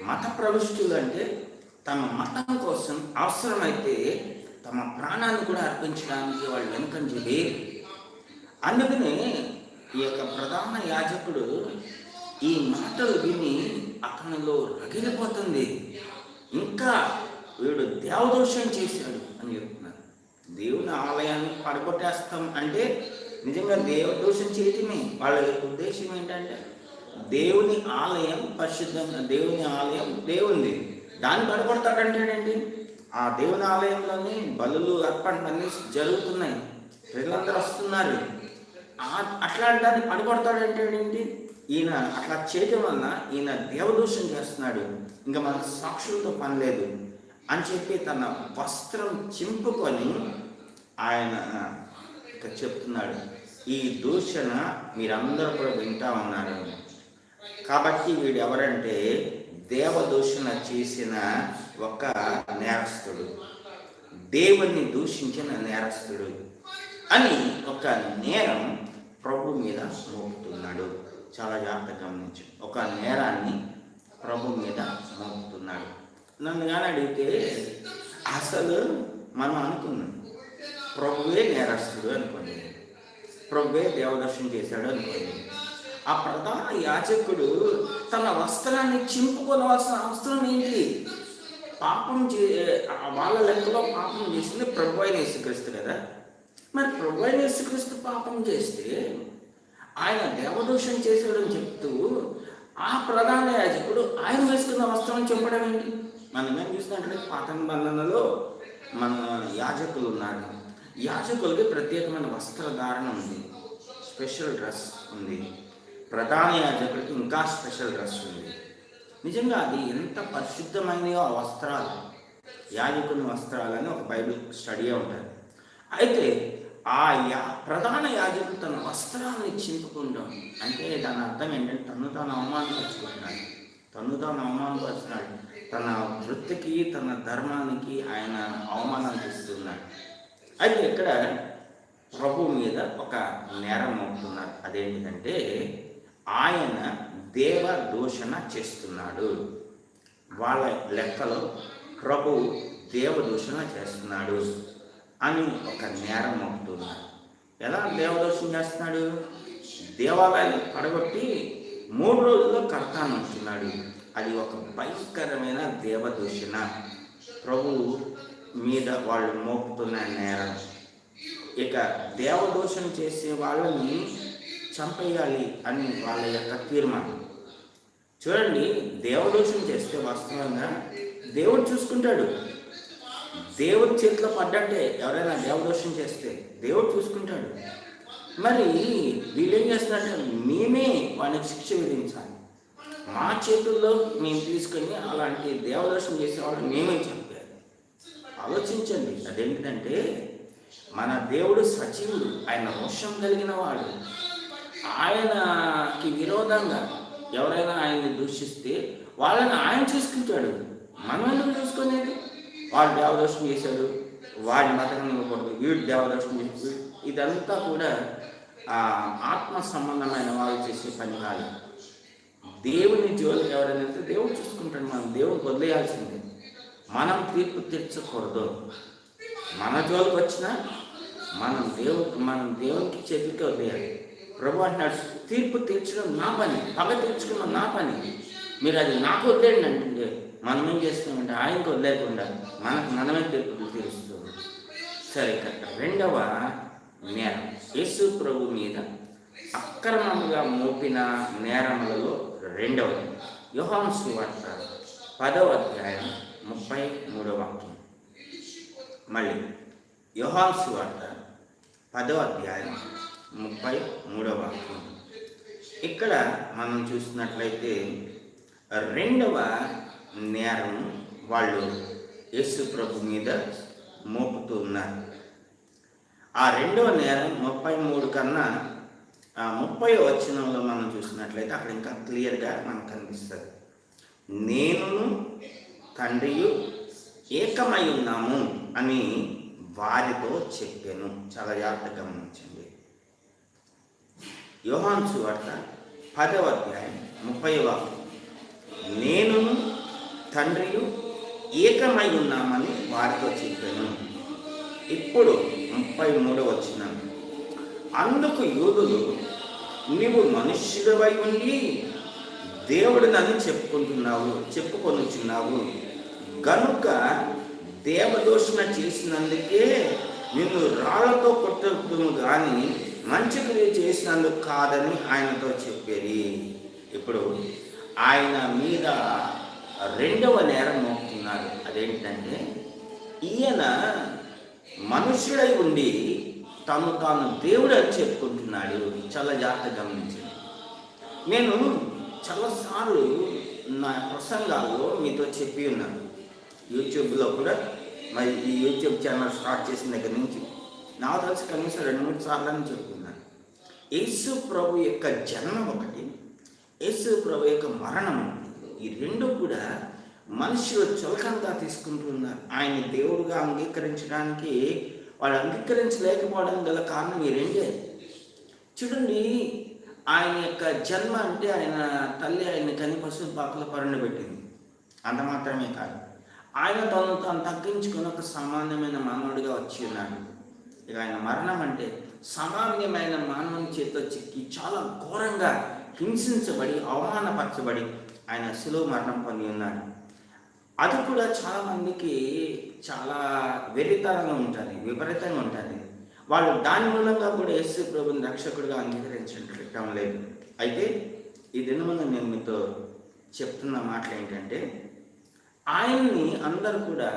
మత ప్రవిష్టులు అంటే తమ మతం కోసం అవసరమైతే తమ ప్రాణాన్ని కూడా అర్పించడానికి వాళ్ళు వెనుకంజ లేరు. అందుకనే ఈ యొక్క ప్రధాన యాజకుడు ఈ మాటలు విని అతనిలో రగిలిపోతుంది, ఇంకా వీడు దేవదోషం చేశాడు అని చెప్తున్నారు. దేవుని ఆలయాన్ని పడగొట్టేస్తాం అంటే నిజంగా దేవదోషం చేయటమే. వాళ్ళ ఉద్దేశం ఏంటంటే దేవుని ఆలయం పరిశుద్ధంగా, దేవుని ఆలయం దేవుంది, దాన్ని పడగొడతాడంటాడండి. ఆ దేవుని ఆలయంలోని బలులు అర్పణలు అన్నీ జరుగుతున్నాయి, ప్రజలందరూ వస్తున్నారు, అట్లాంటి దాన్ని పడగొడతాడంటాడేంటి. ఈయన అట్లా చేయటం వలన ఈయన దేవదోషం చేస్తున్నాడు, ఇంకా మనకు సాక్షులతో పని లేదు అని చెప్పి తన వస్త్రం చింపుకొని ఆయన చెప్తున్నాడు, ఈ దూషణ మీరందరూ కూడా వింటా ఉన్నారు. కాబట్టి వీడు ఎవరంటే దేవదూషణ చేసిన ఒక నేరస్తుడు, దేవుణ్ణి దూషించిన నేరస్తుడు. అని ఒక నేరం ప్రభు మీద మోపుతున్నాడు. చాలా జాగ్రత్తగా గమనించు. ఒక నేరాన్ని ప్రభు మీద మోపుతున్నాడు. నన్ను కానీ అడిగితే అసలు మనం అనుకున్నాం ప్రభువే నేరస్తుడు అనుకోండి, ప్రభువే దేవదర్శనం చేశాడు అనుకోండి. ఆ ప్రధాన యాజకుడు తన వస్త్రాన్ని చింపుకోవాల్సిన అవసరం ఏంటి? పాపం వాళ్ళ లెక్కలో పాపం చేసింది ప్రభు అయిన యేసుక్రీస్తు కదా. మరి ప్రభు అయిన యేసుక్రీస్తు పాపం చేస్తే ఆయన దేవదోషం చేశాడని చెప్తూ ఆ ప్రధాన యాజకుడు ఆయన వేసుకున్న వస్త్రం చింపడం ఏంటి? మనం ఏం చూసినట్లయితే పాత నిబంధనలో మన యాజకులు ఉన్నారు. యాజకులకి ప్రత్యేకమైన వస్త్రధారణ ఉంది, స్పెషల్ డ్రెస్ ఉంది. ప్రధాన యాజకుడికి ఇంకా స్పెషల్ డ్రెస్ ఉంది. నిజంగా అది ఎంత పరిశుద్ధమైనయో ఆ వస్త్రాలు, యాజకుని వస్త్రాలని ఒక బైబిల్ స్టడీ ఉంటుంది. అయితే ఆ ప్రధాన యాజకుడు తన వస్త్రాన్ని చింపుకుంటాం అంటే దాని అర్థం ఏంటంటే తను తాను అవమానపరుచుకుంటున్నాడు, తన వృత్తికి తన ధర్మానికి ఆయన అవమానాలు ఇస్తున్నాడు. అయితే ఇక్కడ ప్రభు మీద ఒక నేరం మోపుతున్నారు. అదేంటంటే ఆయన దేవ దూషణ చేస్తున్నాడు. వాళ్ళ లెక్కలో ప్రభు దేవ దూషణ చేస్తున్నాడు అని ఒక నేరం మోపుతున్నారు. ఎలా దేవదూషణ చేస్తున్నాడు? దేవాలయాన్ని పడగొట్టి 3 రోజుల్లో కడతానంటున్నాడు. అది ఒక భయంకరమైన దేవదూషణ. ప్రభు మీద వాళ్ళు మోపుతున్న నేరం. ఇక దేవదూషణ చేసే వాళ్ళని చంపేయాలి అని వాళ్ళ యొక్క తీర్మానం. చూడండి, దేవదూషణ చేస్తే వాస్తవంగా దేవుడు చూసుకుంటాడు. దేవుడి చేతిలో పడ్డంటే ఎవరైనా దేవదోషం చేస్తే దేవుడు చూసుకుంటాడు. మరి వీళ్ళేం చేస్తున్నారంటే మేమే వాళ్ళకి శిక్ష విధించాలి, మా చేతుల్లో మేము తీసుకొని అలాంటి దేవదోషం చేసేవాళ్ళు మేమే చంపాలి. ఆలోచించండి. అదేంటంటే మన దేవుడు సజీవుడు, ఆయన రోషం కలిగిన వాడు. ఆయనకి విరోధంగా ఎవరైనా ఆయన్ని దూషిస్తే వాళ్ళని ఆయన చూసుకుంటాడు. మనం ఎందుకు చూసుకునేది? వాడు దేవదోషం చేశాడు, వాడి మతం ఇవ్వకూడదు, వీడు దేవదోషం చేశాడు. ఇదంతా కూడా ఆత్మ సంబంధమైన వాళ్ళు చేసే పని కాదు. దేవుని జోలికి ఎవరైనా వెళ్తే దేవుడు చూసుకుంటాడు. మనం దేవుడికి వదిలేయాల్సిందే. మనం తీర్పు తీర్చకూడదు. మన జోలికి వచ్చినా మనం దేవునికి చేతికి వదిలేయాలి. ప్రభు అంటున్నాడు, తీర్పు తీర్చడం నా పని, పగ తీర్చుకోవడం నా పని, మీరు అది నాకు వదిలేయండి అంటే మనం ఏం చేస్తామంటే ఆయనకు వదిలేకుండా మనమే తీర్పు తీరుస్తాం. సరే, రెండవ నేరం యేసు ప్రభు మీద అక్రమంగా మోపిన నేరములలో రెండవది యోహాను సువార్త 10వ అధ్యాయం 33వ వాక్యం. మళ్ళీ యోహాను సువార్త 10వ అధ్యాయం 33వ వాక్యం. ఇక్కడ మనం చూసినట్లయితే రెండవ నేరం వాళ్ళు యేసు ప్రభు మీద మోపుతూ ఉన్నారు. ఆ రెండవ నేరం 33 కన్నా 30వ వచనంలో మనం చూసినట్లయితే అక్కడ ఇంకా క్లియర్గా మనకు కనిపిస్తుంది. నేనును తండ్రియు ఏకమై ఉన్నాము అని వారితో చెప్పాను. చాలా జాగ్రత్తగా గమనించండి. యోహాను సువార్త 10వ అధ్యాయం 30వ వాక్యం. నేనును తండ్రియు ఏకమై ఉన్నామని వారితో చెప్పాను. ఇప్పుడు 33వ వచనం. అందుకు యూదులు, నీవు మనుష్యుడివై ఉండి దేవుడినని చెప్పుకొనుచున్నావు గనుక దేవదూషణ చేసినందుకే నిన్ను రాళ్లతో కొట్టదుము కానీ మంచి క్రియ చేసినందుకు కాదని ఆయనతో చెప్పేది. ఇప్పుడు ఆయన మీద రెండవ నేరం మోపుతున్నారు. అదేంటంటే ఈయన మనుష్యుడై ఉండి తాను దేవుడు అని చెప్పుకుంటున్నాడు. చాలా జాగ్రత్తగా గమనించండి. నేను చాలాసార్లు నా ప్రసంగాల్లో మీతో చెప్పి ఉన్నాను. యూట్యూబ్లో కూడా, మరి ఈ యూట్యూబ్ ఛానల్ స్టార్ట్ చేసిన దగ్గర నుంచి నాకు తెలిసి కనీసం 2-3 సార్లు చెప్పుకున్నాను. యేసు ప్రభు యొక్క జన్మ ఒకటి, యేసు ప్రభు యొక్క మరణం, ఈ రెండు కూడా మనుషులు చులకనగా తీసుకుంటున్నారు. ఆయన దేవుడుగా అంగీకరించడానికి వాళ్ళు అంగీకరించలేకపోవడం గల కారణం ఈ రెండే. చూడండి, ఆయన యొక్క జన్మ అంటే ఆయన తల్లి ఆయన కని పశువుల పాకలో పెట్టింది. అంత మాత్రమే కాదు, ఆయన తను తాను తగ్గించుకుని ఒక సామాన్యమైన మానవుడిగా వచ్చి ఉన్నాడు. ఇక ఆయన మరణం అంటే సామాన్యమైన మానవుని చేతిలో చిక్కి చాలా ఘోరంగా హింసించబడి అవమానపరచబడి ఆయన శిలువ మరణం పొంది ఉన్నాడు. అది కూడా చాలామందికి చాలా వెరితరంగా ఉంటుంది, విపరీతంగా ఉంటుంది. వాళ్ళు దాని మూలంగా కూడా యేసు ప్రభుని రక్షకుడిగా అంగీకరించడం లేదు. అయితే ఈ దినమున నేను మీతో చెప్తున్న మాటలు ఏంటంటే, ఆయన్ని అందరూ కూడా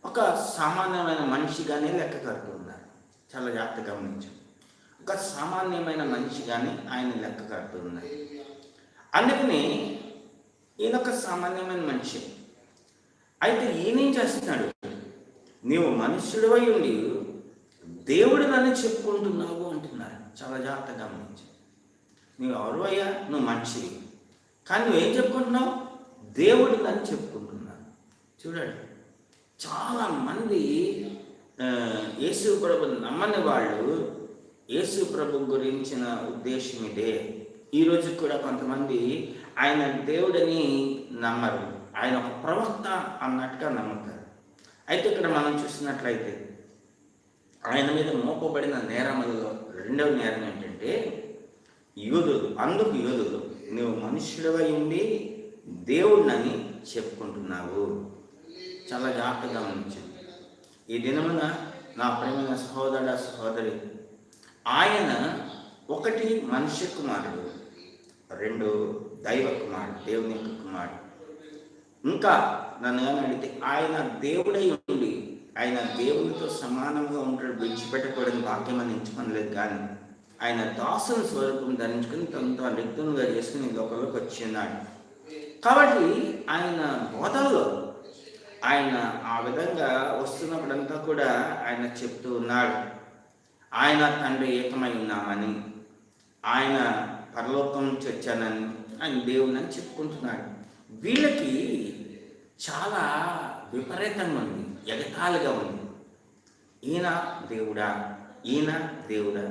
ఒక సామాన్యమైన మనిషిగానే లెక్క కడుతున్నారు. చాలా జాగ్రత్తగా గమనించాం. ఒక సామాన్యమైన మనిషిగానే ఆయన లెక్క కడుతున్నారు. అందుకని ఈయన ఒక సామాన్యమైన మనిషి. అయితే ఈయనేం చేస్తున్నాడు? నీవు మనుష్యుడివై ఉండి దేవుడు నన్ను చెప్పుకుంటున్నావు అంటున్నారు. చాలా జాగ్రత్తగా గమనించు. నువ్వు ఎవరువయ్యా? నువ్వు మనిషివి, కానీ నువ్వేం చెప్పుకుంటున్నావు? దేవుడు నన్ను చెప్పుకుంటున్నాను. చూడండి, చాలామంది యేసు ప్రభు నమ్మని వాళ్ళు యేసు ప్రభు గురించిన ఉద్దేశం ఇదే. ఈరోజు కూడా కొంతమంది ఆయన దేవుడని నమ్మరు, ఆయన ఒక ప్రవక్త అన్నట్టుగా నమ్ముతారు. అయితే ఇక్కడ మనం చూసినట్లయితే ఆయన మీద మోపబడిన నేరములలో రెండవ నేరం ఏంటంటే యూదులు. అందుకు యూదులు, నువ్వు మనుష్యుడివై ఉండి దేవుడినని చెప్పుకుంటున్నావు. చాలా జాగ్రత్తగా గమనించండి. ఈ దినమున నా ప్రేమైన సహోదర సహోదరి, ఆయన ఒకటి మనుష్య కుమారుడు, రెండు దైవ కుమారుడు, దేవుని యొక్క కుమారుడు. ఇంకా నన్ను ఏమని అడిగితే ఆయన దేవుడై ఉండి ఆయన దేవునితో సమానంగా ఉంటాడు, విడిచిపెట్టకూడని వాక్యం అని ఎంచుకోలేదు. కానీ ఆయన దాసుని స్వరూపం ధరించుకుని తనతో రిక్తునిగా చేసుకుని లోకంలోకి వచ్చి ఉన్నాడు. కాబట్టి ఆయన బోధల్లో ఆయన ఆ విధంగా వస్తున్నప్పుడంతా కూడా ఆయన చెప్తూ ఉన్నాడు, ఆయన తండ్రి ఏకమై ఉన్నామని, ఆయన పరలోకం నుంచి వచ్చానని, ఆయన దేవుని అని చెప్పుకుంటున్నాడు. వీళ్ళకి చాలా విపరీతంగా ఉంది, ఎగతాళిగా ఉంది. ఈయన దేవుడా, ఈయన దేవుడా.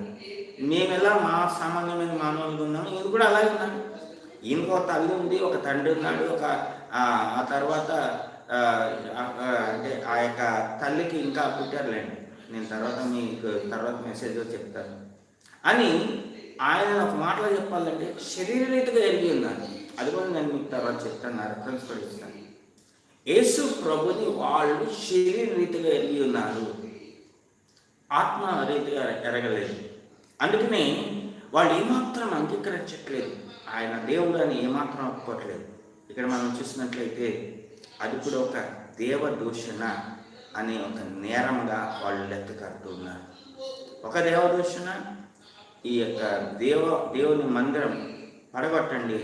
మేమెలా మా సామాన్యమైన మానవులుగా ఉన్నాము, ఈయన కూడా అలాగే ఉన్నాడు. ఈయనకు ఒక తల్లి ఉంది, ఒక తండ్రి ఉన్నాడు. ఆ తర్వాత అంటే ఆ యొక్క తల్లికి ఇంకా పుట్టారులేండి, నేను తర్వాత మెసేజ్లో చెప్తాను అని ఆయన ఒక మాటలో చెప్పాలంటే శరీరరీతిగా ఎరిగి ఉన్నాను. అది కూడా నేను మీకు తర్వాత చెప్తాను, రెఫరెన్స్ కూడా ఇస్తాను. యేసు ప్రభుని వాళ్ళు శరీరరీతిగా ఎరిగి ఉన్నారు, ఆత్మ రీతిగా ఎరగలేదు. అందుకనే వాళ్ళు ఏమాత్రం అంగీకరించట్లేదు, ఆయన దేవుడు అని ఏమాత్రం ఒప్పుకోవట్లేదు. ఇక్కడ మనం చూసినట్లయితే అది కూడా ఒక దేవదూషణ అనే ఒక నేరంగా వాళ్ళు లెక్క కడుతూ ఉన్నారు. ఒక దేవదూషణ, ఈ యొక్క దేవుని మందిరం పడగొట్టండి,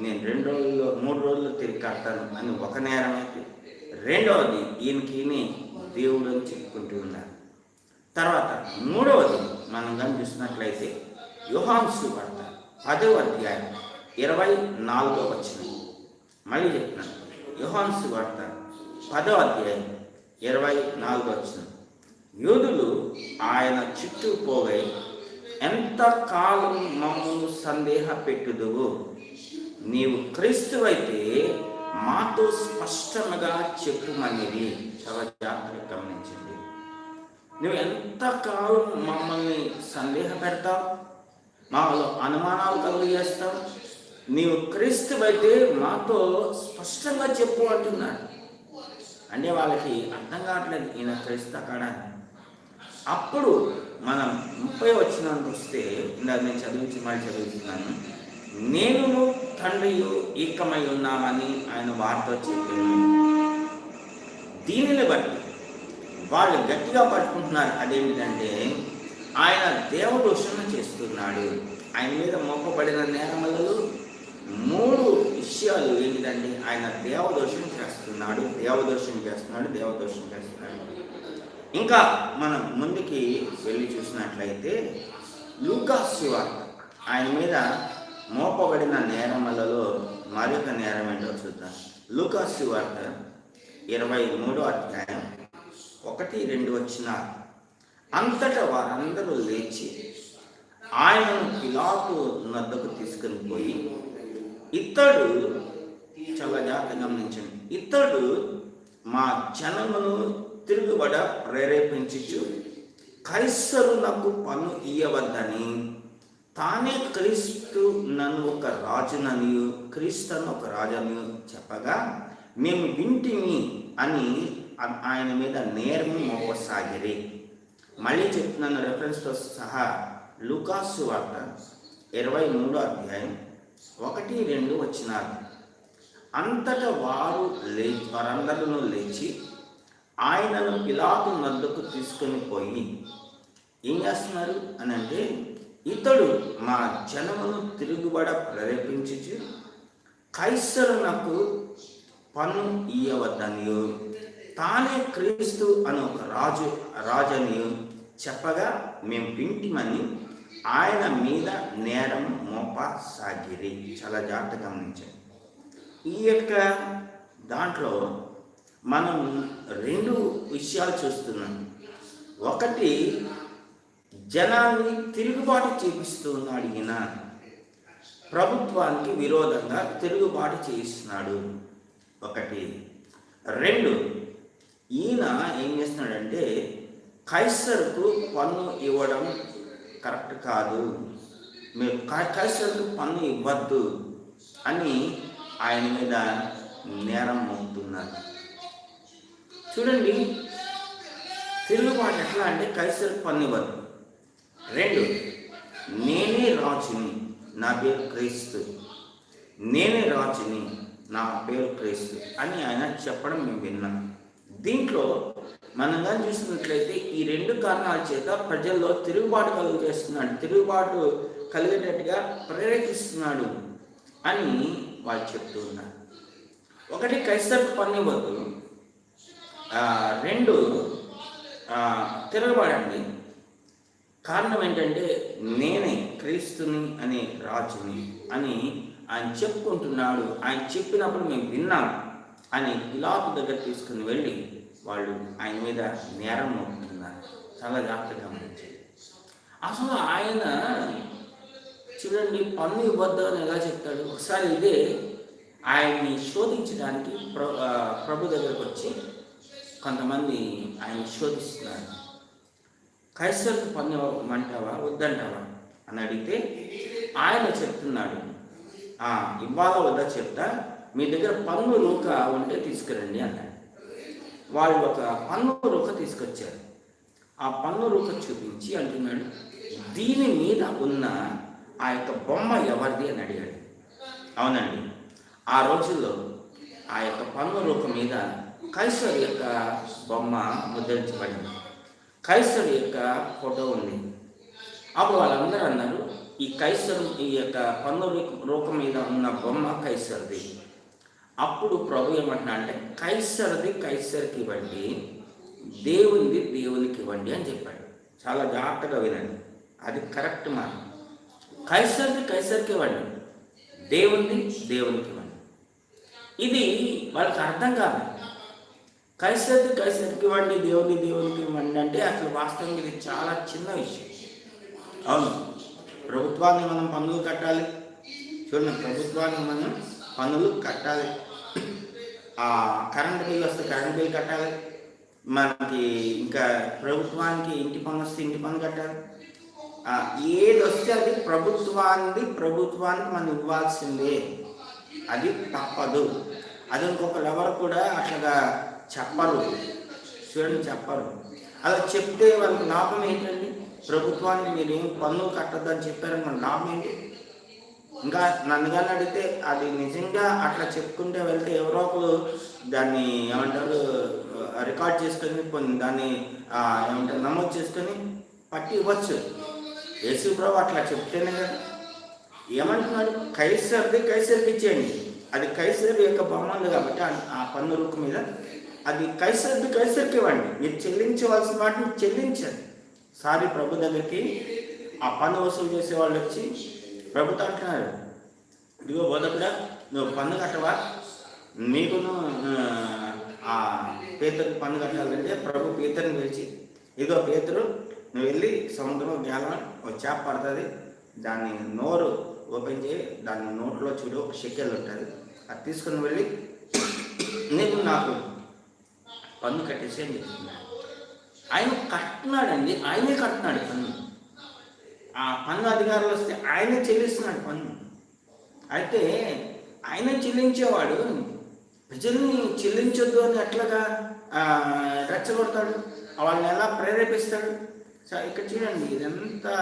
నేను 2 రోజుల్లో 3 రోజుల్లో తిరిగి కడతాను అని ఒక నేరం అయితే, రెండవది ఈయనకి దేవుడు అని చెప్పుకుంటూ ఉన్నారు. తర్వాత మూడవది మనం కానీ చూసినట్లయితే యోహాను సువార్త 10వ అధ్యాయం 24వ వచనం. మళ్ళీ చెప్తున్నాను, యోహాను సువార్త 10వ అధ్యాయం 24వ వచనం. యూదులు ఆయన చుట్టూ పోగై, ఎంతకాలం మమ్మల్ని సందేహ పెట్టుదువు, నీవు క్రీస్తువైతే మాతో స్పష్టంగా చెప్పుమనేది. చాలా జాగ్రత్తగా గమనించండి. నువ్వు ఎంతకాలం మమ్మల్ని సందేహ పెడతావు, మాలో అనుమానాలు కలుగజేస్తావు, నీవు క్రీస్తువైతే మాతో స్పష్టంగా చెప్పు అంటున్నాడు. అంటే వాళ్ళకి అర్థం కావట్లేదు ఈయన క్రీస్తు కాడా. అప్పుడు మనం 30వ వచనానికి వస్తే, ఇందాక నేను చదువుతున్నాను, నేను తండ్రియు ఏకమై ఉన్నామని ఆయన వారితో చెప్పాను. దీనిని బట్టి వాళ్ళు గట్టిగా పట్టుకుంటున్నారు. అదేమిటంటే ఆయన దేవదూషణ చేస్తున్నాడు. ఆయన మీద మోపబడిన నేరములు 3 విషయాలు ఏంటంటే, ఆయన దేవదూషణ చేస్తున్నాడు. ఇంకా మనం ముందుకి వెళ్ళి చూసినట్లయితే లూకా సువార్త ఆయన మీద మోపబడిన నేరములలో మరొక నేరం ఏంటో చూద్దాం. లూకా సువార్త 23వ అధ్యాయం 1-2 వచనాలు. అంతటా వారందరూ లేచి ఆయనను పిలాతు వద్దకు తీసుకుని పోయి, ఇతడు, చాలా జాగ్రత్తగా గమనించండి, ఇతడు మా జనమును తిరుగుబడ ప్రేరేపించుచు కైసరునకు పన్ను ఇయ్యవద్దని, తానే క్రీస్తు నన్ను ఒక రాజుననియు క్రీస్తును ఒక రాజనియు చెప్పగా మేము వింటిమి అని ఆయన మీద నేరము మోపసాగిరి. మళ్ళీ చెప్తున్నాను, రెఫరెన్స్తో సహా. లూకాసు వార్త 23వ అధ్యాయం 1-2 వచనాలు. అంతటా వారందరూ లేచి ఆయనను పిలాతు వద్దకు తీసుకొని పోయి ఏం చేస్తున్నారు అని అంటే, ఇతడు మా జనమును తిరుగుబడ ప్రేరేపించుచు కైసరునకు పన్ను ఇయ్యవద్దనియు, తానే క్రీస్తు అని ఒక రాజనియు చెప్పగా మేము వింటిమని ఆయన మీద నేరం మోపసాగిరి. చాలా జాగ్రత్తగా గమనించండి. ఈ యొక్క దాంట్లో మనం 2 విషయాలు చూస్తున్నాం. ఒకటి, జనాన్ని తిరుగుబాటు చేపిస్తూ ఉన్నాడు ఈయన, ప్రభుత్వానికి విరోధంగా తిరుగుబాటు చేయిస్తున్నాడు. ఒకటి. 2, ఈయన ఏం చేస్తున్నాడంటే కైసరుకు పన్ను ఇవ్వడం కరెక్ట్ కాదు, మీరు కైసరుకు పన్ను ఇవ్వద్దు అని ఆయన మీద నేరం మోపుతున్నారు. చూడండి, తిరుగుబాటు ఎట్లా అంటే కైసరుకు పన్ను ఇవ్వద్దు. 2, నేనే రాజుని, నా పేరు క్రీస్తు, నేనే రాజుని, నా పేరు క్రీస్తు అని ఆయన చెప్పడం మేము విన్నాం. దీంట్లో మనం కానీ చూసినట్లయితే ఈ 2 కారణాల చేత ప్రజల్లో తిరుగుబాటు కలుగజేస్తున్నాడు, తిరుగుబాటు కలిగేటట్టుగా ప్రేరేపిస్తున్నాడు అని వాళ్ళు చెప్తూ ఉన్నారు. ఒకటి, కైసరుకు పన్ను ఇవ్వద్దు. 2, తిరగబడండి. కారణం ఏంటంటే నేనే క్రీస్తుని అనే రాజుని అని ఆయన చెప్పుకుంటున్నాడు. ఆయన చెప్పినప్పుడు మేము విన్నాం అని పిలాతు దగ్గర తీసుకుని వెళ్ళి వాళ్ళు ఆయన మీద నేరం మోపుతున్నారు. చాలా జాగ్రత్తగా గమనించండి. అసలు ఆయన చూడండి, పన్ను ఇవ్వద్దు అని ఎలా చెప్తాడు? ఒకసారి ఇదే ఆయన్ని శోధించడానికి ప్రభు దగ్గరకు వచ్చి కొంతమంది ఆయన శోధిస్తున్నారు. కైసరుకు పన్ను ఇవ్వమంటావా వద్దంటావా అని అడిగితే ఆయన చెప్తున్నాడు, ఇవ్వాలా వద్దా చెప్తా, మీ దగ్గర పన్ను రూక ఉంటే తీసుకురండి అన్నాడు. వాళ్ళు ఒక పన్ను రూక తీసుకొచ్చారు. ఆ పన్ను రూక చూపించి అంటున్నాడు, దీని మీద ఉన్న ఆ యొక్క బొమ్మ ఎవరిది అని అడిగాడు. అవునండి, ఆ రోజుల్లో ఆ యొక్క పన్ను రూక మీద కైసరు యొక్క బొమ్మ ముద్రించబడింది, కైసరు యొక్క ఫోటో ఉంది. అప్పుడు వాళ్ళందరూ అన్నారు, ఈ యొక్క పన్ను రూపం మీద ఉన్న బొమ్మ కైసరుది. అప్పుడు ప్రభు ఏమంటున్నా అంటే, కైసరుది కైసరికి ఇవ్వండి, దేవునిది దేవునికి ఇవ్వండి అని చెప్పాడు. చాలా జాగ్రత్తగా వినండి, అది కరెక్ట్ మాట. కైసరుది కైసరికి ఇవ్వండి, దేవునిది దేవునికి ఇవ్వండి. ఇది వాళ్ళకి అర్థం కాదు. కైసరుది కైసరికి ఇవ్వండి, దేవుని దేవునికి ఇవ్వండి అంటే అసలు వాస్తవంగా ఇది చాలా చిన్న విషయం. అవును, ప్రభుత్వాన్ని మనం పన్నులు కట్టాలి. చూడండి, ప్రభుత్వానికి మనం పన్నులు కట్టాలి. కరెంట్ బిల్ వస్తే కరెంట్ బిల్ కట్టాలి. మనకి ఇంకా ప్రభుత్వానికి ఇంటి పన్ను వస్తే ఇంటి పన్ను కట్టాలి. ఏది వస్తే అది ప్రభుత్వానికి మనం ఇవ్వాల్సిందే, అది తప్పదు. అది ఇంకొకరు ఎవరు కూడా అట్లా చెప్పరు. చూడండి, చెప్పరు. అలా చెప్తే వాళ్ళకి లాభం ఏంటండి? ప్రభుత్వానికి మీరు ఏం పన్నులు కట్టద్దని చెప్పారని మన లాభం ఏంటి? ఇంకా నన్ను కానీ అడిగితే అది నిజంగా అట్లా చెప్పుకుంటే వెళ్తే ఎవరో ఒకరు దాన్ని ఏమంటారు రికార్డ్ చేసుకొని దాన్ని ఏమంటారు నమోదు చేసుకొని పట్టి ఇవ్వచ్చు. యేసు ప్రభు అట్లా చెప్తేనే కదా. ఏమంటున్నాడు? కైసర్ది కైసరికి ఇచ్చేయండి. అది కైసర్ యొక్క బొమ్మ ఉంది కాబట్టి ఆ పన్ను రూపు మీద అది కైసర్ది కైసరికి ఇవ్వండి. మీరు చెల్లించవలసిన వాటిని చెల్లించండి. సారీ, ప్రభు దగ్గరికి ఆ పన్ను వసూలు చేసే వాళ్ళు వచ్చి ప్రభుత్వం అంటున్నారు, ఇదిగో బోధకుడా, నువ్వు పన్ను కట్టవా, నీకును పేతురు పన్ను కట్టాలంటే ప్రభు పేతురుని పిలిచి, ఇదిగో పేతురు, నువ్వు వెళ్ళి సముద్రం గేలం ఒక చేప పడుతుంది, దాన్ని నోరు ఓపెన్ చేయి, దాన్ని నోట్లో చూడు ఒక షెకెల్ ఉంటుంది, అది తీసుకుని వెళ్ళి నీకు నాకు పన్ను కట్టేసి అని చెప్తున్నాడు. ఆయన కట్టున్నాడండి, ఆయనే కట్టున్నాడు పన్ను. ఆ పన్ను అధికారులు వస్తే ఆయనే చెల్లిస్తున్నాడు పన్ను. అయితే ఆయన చెల్లించేవాడు ప్రజల్ని చెల్లించొద్దు అని ఎట్లాగా రెచ్చగొడతాడు, వాళ్ళని ఎలా ప్రేరేపిస్తాడు? ఇక్కడ చూడండి, ఇదంతా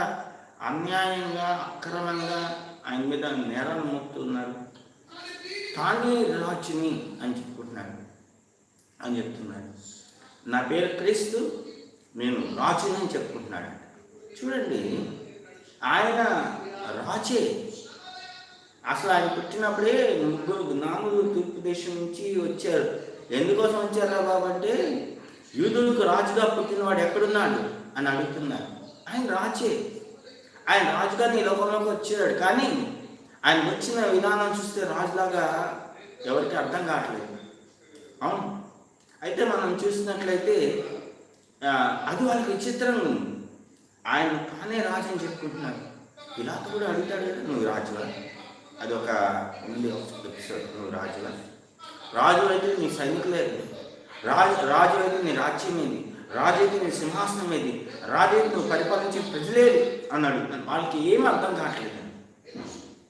అన్యాయంగా అక్రమంగా ఆయన మీద నేరాలు మోపుతున్నారు. తానే రాజుని అని చెప్పుకుంటున్నాడు అని చెప్తున్నాడు. నా పేరు క్రీస్తు, నేను రాజుని అని చెప్పుకుంటున్నాడు. చూడండి, ఆయన రాజే. అసలు ఆయన పుట్టినప్పుడే 3 జ్ఞానులు తూర్పు దేశం నుంచి వచ్చారు. ఎందుకోసం వచ్చారా బాబు అంటే, యూదులకు రాజుగా పుట్టినవాడు ఎక్కడున్నాడు అని అడుగుతున్నారు. ఆయన రాజే, ఆయన రాజుగా ఈ లోకంలోకి వచ్చాడు. కానీ ఆయన వచ్చిన విధానం చూస్తే రాజులాగా ఎవరికి అర్థం కావట్లేదు. అవును, అయితే మనం చూసినట్లయితే అది వాళ్ళకి విచిత్రంగా ఉంది. ఆయన తానే రాజు అని చెప్పుకుంటున్నారు. పిలాతు కూడా అడుగుతాడు కదా, నువ్వు రాజువా? అది ఒక ఎపిసోడ్. నువ్వు రాజువా? రాజు అయితే నీ సైనికులేదు, రాజు అయితే నీ రాజ్యం ఏది, రాజు అయితే నీ సింహాసనం ఏది, రాజు అయితే నువ్వు పరిపాలించే ప్రజలేది అని అడుగుతాను. వాళ్ళకి ఏమీ అర్థం కావట్లేదు.